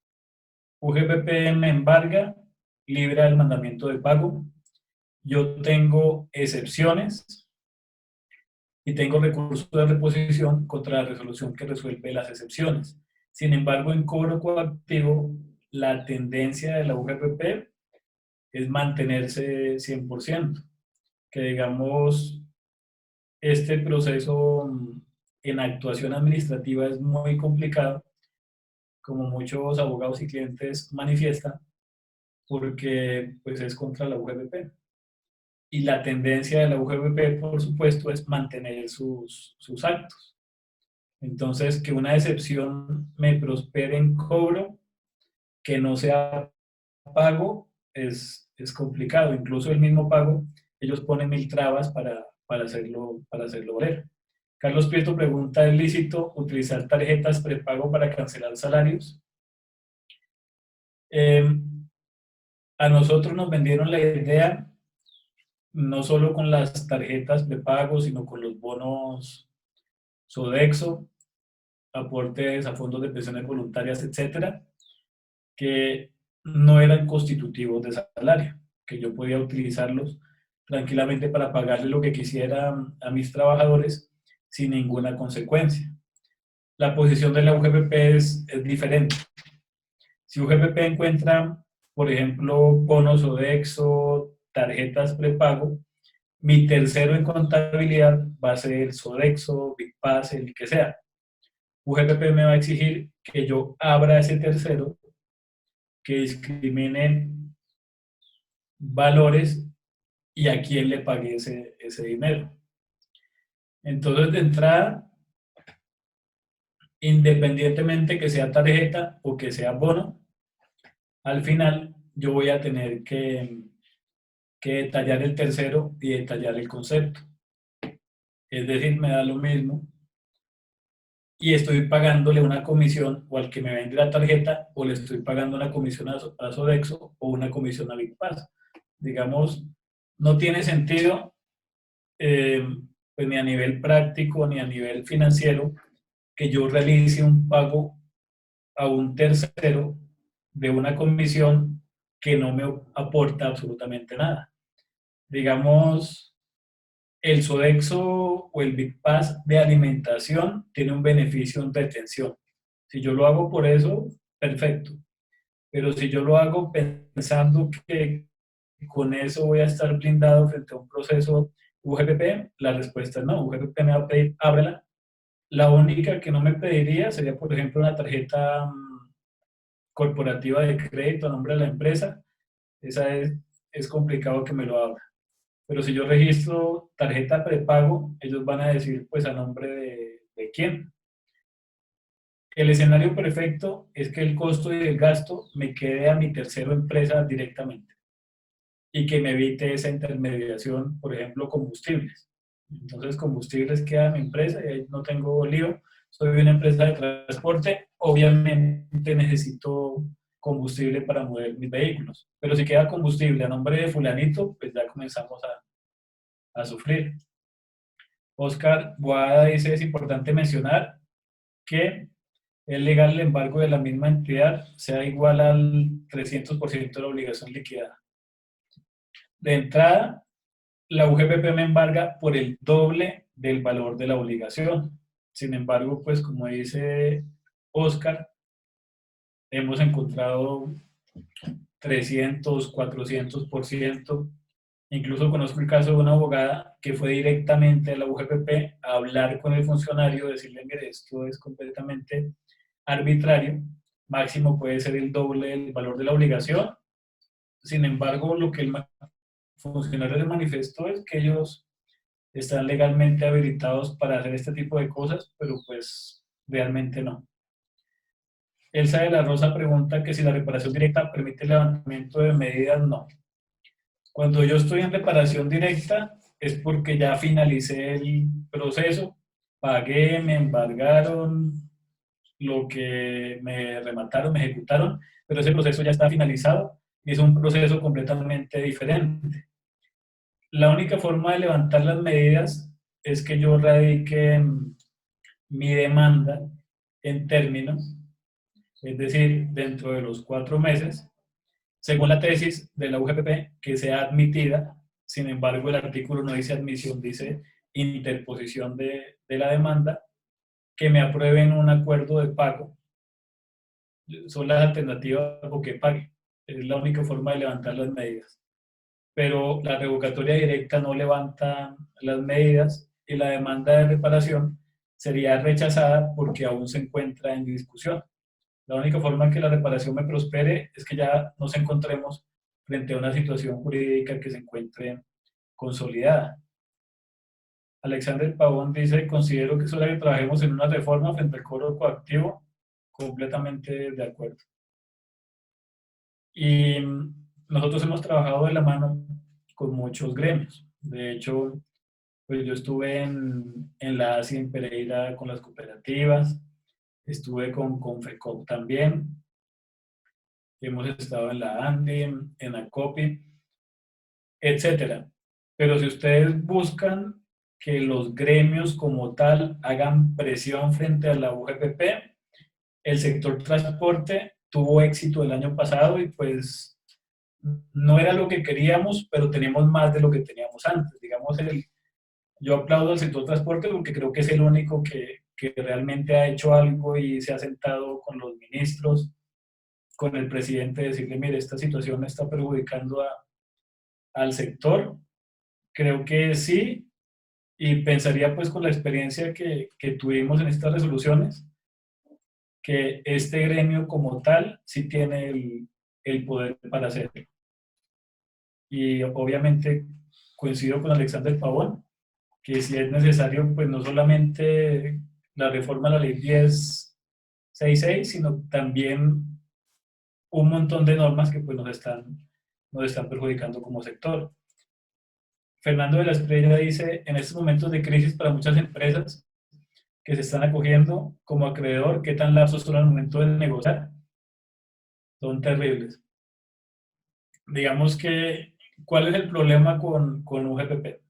UGPP me embarga, libra del mandamiento de pago. Yo tengo excepciones y tengo recursos de reposición contra la resolución que resuelve las excepciones. Sin embargo, en cobro coactivo, la tendencia de la UGPP es mantenerse 100%, que digamos, este proceso en actuación administrativa es muy complicado, como muchos abogados y clientes manifiestan, porque pues es contra la UGPP. Y la tendencia de la UGPP, por supuesto, es mantener sus actos. Entonces, que una excepción me prospere en cobro, que no sea pago, es complicado. Incluso el mismo pago, ellos ponen 1000 trabas para hacerlo valer. Carlos Prieto pregunta, ¿es lícito utilizar tarjetas prepago para cancelar salarios? A nosotros nos vendieron la idea, no solo con las tarjetas prepago, sino con los bonos Sodexo, aportes a fondos de pensiones voluntarias, etcétera, que no eran constitutivos de salario, que yo podía utilizarlos tranquilamente para pagarle lo que quisiera a mis trabajadores sin ninguna consecuencia. La posición de la UGPP es diferente. Si UGPP encuentra, por ejemplo, bonos Sodexo, tarjetas prepago, mi tercero en contabilidad va a ser el Sodexo, BigPass, el que sea. UGPP me va a exigir que yo abra ese tercero, que discrimine valores y a quién le pague ese dinero. Entonces, de entrada, independientemente que sea tarjeta o que sea bono, al final yo voy a tener que detallar el tercero y detallar el concepto. Es decir, me da lo mismo y estoy pagándole una comisión o al que me vende la tarjeta, o le estoy pagando una comisión a Sodexo o una comisión a BigPass. Digamos, no tiene sentido, pues ni a nivel práctico ni a nivel financiero, que yo realice un pago a un tercero de una comisión que no me aporta absolutamente nada. Digamos, el Sodexo o el BigPass de alimentación tiene un beneficio en retención. Si yo lo hago por eso, perfecto. Pero si yo lo hago pensando que con eso voy a estar blindado frente a un proceso UGPP, la respuesta es no. UGPP me va a pedir, ábrela. La única que no me pediría sería, por ejemplo, una tarjeta corporativa de crédito a nombre de la empresa. Esa es complicado que me lo abra. Pero si yo registro tarjeta prepago, ellos van a decir, pues, a nombre de quién. El escenario perfecto es que el costo y el gasto me quede a mi tercero empresa directamente y que me evite esa intermediación, por ejemplo, combustibles. Entonces, combustibles queda en mi empresa y ahí no tengo lío. Soy una empresa de transporte, obviamente necesito combustible para mover mis vehículos. Pero si queda combustible a nombre de fulanito, pues ya comenzamos a sufrir. Oscar Boada dice, es importante mencionar que es legal el embargo de la misma entidad sea igual al 300% de la obligación liquidada. De entrada, la UGPP me embarga por el doble del valor de la obligación. Sin embargo, pues como dice Oscar, hemos encontrado 300, 400%. Incluso conozco el caso de una abogada que fue directamente a la UGPP a hablar con el funcionario, decirle, mire, esto es completamente arbitrario, máximo puede ser el doble del valor de la obligación. Sin embargo, lo que el funcionario le manifestó es que ellos están legalmente habilitados para hacer este tipo de cosas, pero pues realmente no. Elsa de la Rosa pregunta que si la reparación directa permite el levantamiento de medidas. No. Cuando yo estoy en reparación directa es porque ya finalicé el proceso, pagué, me embargaron, lo que me remataron, me ejecutaron, pero ese proceso ya está finalizado y es un proceso completamente diferente. La única forma de levantar las medidas es que yo radique mi demanda en términos, es decir, dentro de los 4 meses, según la tesis de la UGPP, que sea admitida. Sin embargo, el artículo no dice admisión, dice interposición de la demanda, que me aprueben un acuerdo de pago. Son las alternativas o que pague. Es la única forma de levantar las medidas. Pero la revocatoria directa no levanta las medidas y la demanda de reparación sería rechazada porque aún se encuentra en discusión. La única forma en que la reparación me prospere es que ya nos encontremos frente a una situación jurídica que se encuentre consolidada. Alexander Pavón dice, considero que es hora que trabajemos en una reforma frente al cobro coactivo. Completamente de acuerdo. Y nosotros hemos trabajado de la mano con muchos gremios. De hecho, pues yo estuve en la ASI en Pereira con las cooperativas, estuve con Confecop también, hemos estado en la ANDI, en ACOPI, etcétera. Pero si ustedes buscan que los gremios como tal hagan presión frente a la UGPP, el sector transporte tuvo éxito el año pasado y pues no era lo que queríamos, pero tenemos más de lo que teníamos antes. Digamos, yo aplaudo al sector transporte porque creo que es el único que realmente ha hecho algo y se ha sentado con los ministros, con el presidente, decirle, mire, esta situación está perjudicando al sector. Creo que sí, y pensaría pues con la experiencia que tuvimos en estas resoluciones, que este gremio como tal sí tiene el poder para hacerlo. Y obviamente coincido con Alexander Pavón, que si es necesario, pues no solamente la reforma a la ley 1066, sino también un montón de normas que pues nos están perjudicando como sector. Fernando de la Estrella dice, en estos momentos de crisis para muchas empresas que se están acogiendo como acreedor, ¿qué tan lapsos son al momento de negociar? Son terribles. Digamos que, ¿cuál es el problema con UGPP?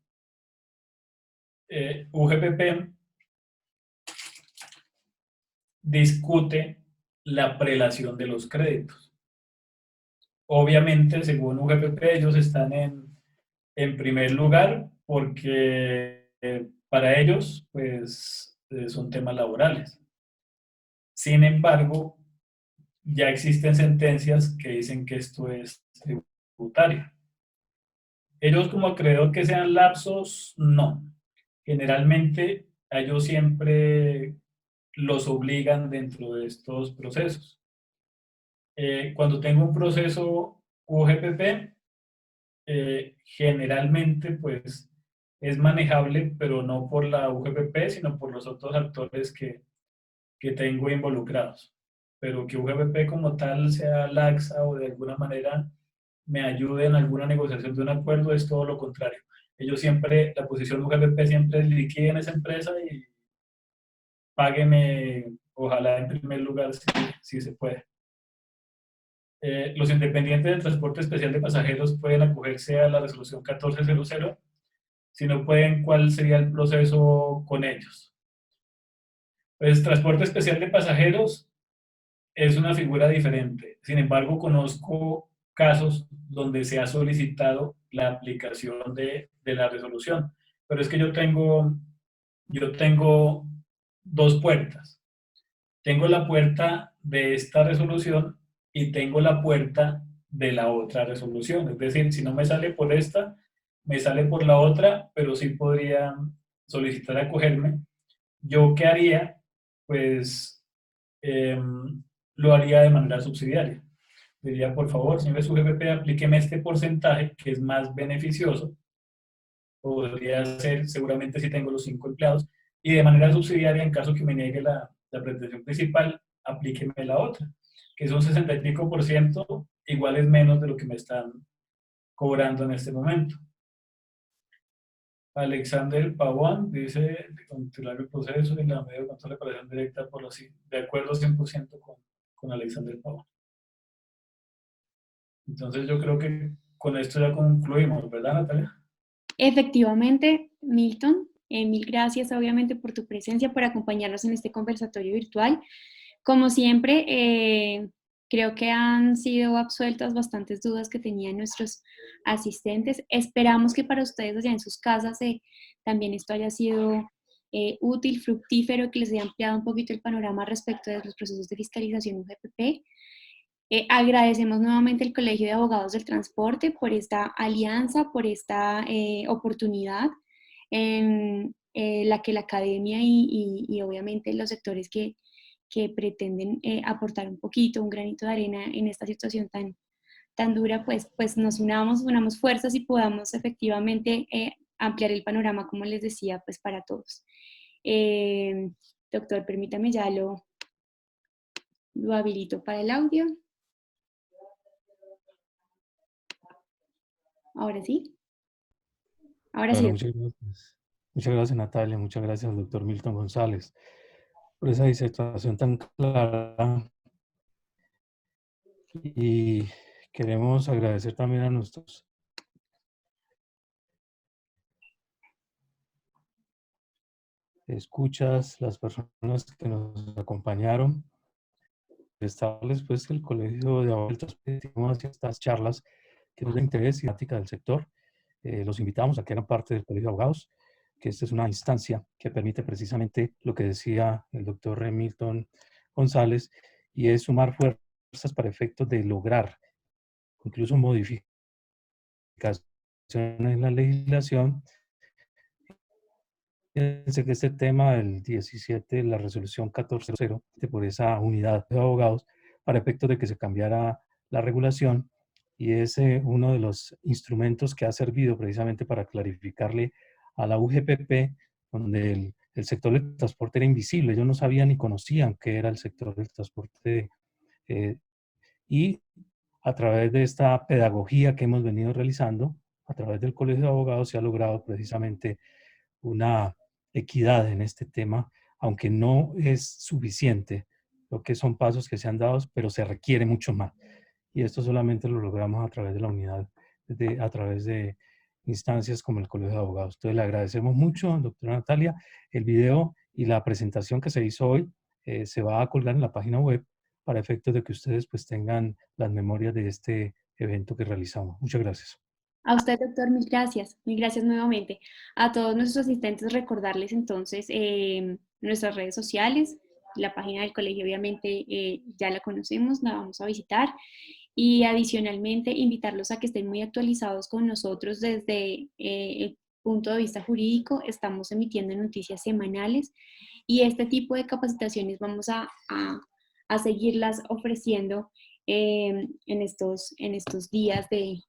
UGPP discute la prelación de los créditos. Obviamente, según UGPP, ellos están en primer lugar porque para ellos pues, son temas laborales. Sin embargo, ya existen sentencias que dicen que esto es tributario. Ellos como acreedor que sean lapsos, no. Generalmente a ellos siempre los obligan dentro de estos procesos. Cuando tengo un proceso UGPP, generalmente pues es manejable, pero no por la UGPP, sino por los otros actores que tengo involucrados. Pero que UGPP como tal sea laxa o de alguna manera me ayude en alguna negociación de un acuerdo es todo lo contrario. Ellos siempre, la posición UGPP siempre es liquiden esa empresa y págueme, ojalá en primer lugar si se puede. Los independientes del transporte especial de pasajeros pueden acogerse a la resolución 1400. Si no pueden, ¿cuál sería el proceso con ellos? Pues transporte especial de pasajeros es una figura diferente. Sin embargo, conozco casos donde se ha solicitado la aplicación de la resolución. Pero es que yo tengo dos puertas. Tengo la puerta de esta resolución y tengo la puerta de la otra resolución. Es decir, si no me sale por esta, me sale por la otra, pero sí podría solicitar acogerme. ¿Yo qué haría? Pues lo haría de manera subsidiaria. Diría, por favor, señores UGPP, aplíqueme este porcentaje que es más beneficioso. Podría ser, seguramente, si tengo los 5 empleados. Y de manera subsidiaria, en caso que me niegue la pretensión principal, aplíqueme la otra, que es un 60 y pico %, igual es menos de lo que me están cobrando en este momento. Alexander Pavón dice, continuar el proceso y la medida de control de operación directa por los... De acuerdo 100% con Alexander Pavón. Entonces yo creo que con esto ya concluimos, ¿verdad, Natalia? Efectivamente, Milton, mil gracias obviamente por tu presencia, por acompañarnos en este conversatorio virtual. Como siempre, creo que han sido absueltas bastantes dudas que tenían nuestros asistentes. Esperamos que para ustedes allá en sus casas también esto haya sido útil, fructífero, que les haya ampliado un poquito el panorama respecto de los procesos de fiscalización UGPP. Agradecemos nuevamente al Colegio de Abogados del Transporte por esta alianza, por esta oportunidad en la que la academia y obviamente los sectores que pretenden aportar un poquito, un granito de arena en esta situación tan dura, pues nos unamos fuerzas y podamos efectivamente ampliar el panorama, como les decía, pues para todos. Doctor, permítame, ya lo habilito para el audio. Ahora sí. Ahora Bueno, sí. muchas gracias. Muchas gracias, Natalia. Muchas gracias, doctor Milton González, por esa disertación tan clara. Y queremos agradecer también a nuestros escuchas, las personas que nos acompañaron. Establecer pues el Colegio de Abogados hacia estas charlas que nos de interés y práctica del sector. Los invitamos a que hagan parte del Colegio de Abogados, que esta es una instancia que permite precisamente lo que decía el doctor Milton González, y es sumar fuerzas para efectos de lograr incluso modificaciones en la legislación. Fíjense que este tema del 17, la resolución 1400, por esa unidad de abogados, para efectos de que se cambiara la regulación, y es uno de los instrumentos que ha servido precisamente para clarificarle a la UGPP, donde el sector del transporte era invisible, ellos no sabían ni conocían qué era el sector del transporte, y a través de esta pedagogía que hemos venido realizando, a través del Colegio de Abogados, se ha logrado precisamente una equidad en este tema, aunque no es suficiente, lo que son pasos que se han dado, pero se requiere mucho más. Y esto solamente lo logramos a través de la unidad, a través de instancias como el Colegio de Abogados. Entonces le agradecemos mucho, doctora Natalia. El video y la presentación que se hizo hoy se va a colgar en la página web para efectos de que ustedes pues tengan las memorias de este evento que realizamos. Muchas gracias. A usted, doctor, mil gracias nuevamente. A todos nuestros asistentes, recordarles entonces nuestras redes sociales, la página del colegio obviamente ya la conocemos, la vamos a visitar, y adicionalmente invitarlos a que estén muy actualizados con nosotros desde el punto de vista jurídico. Estamos emitiendo noticias semanales y este tipo de capacitaciones vamos a seguirlas ofreciendo en estos días de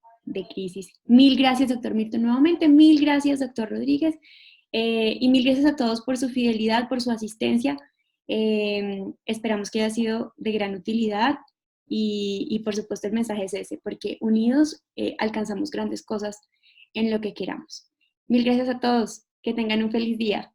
crisis. Mil gracias, doctor Milton, nuevamente. Mil gracias, doctor Rodríguez. Y mil gracias a todos por su fidelidad, por su asistencia. Esperamos que haya sido de gran utilidad y por supuesto el mensaje es ese, porque unidos alcanzamos grandes cosas en lo que queramos. Mil gracias a todos. Que tengan un feliz día.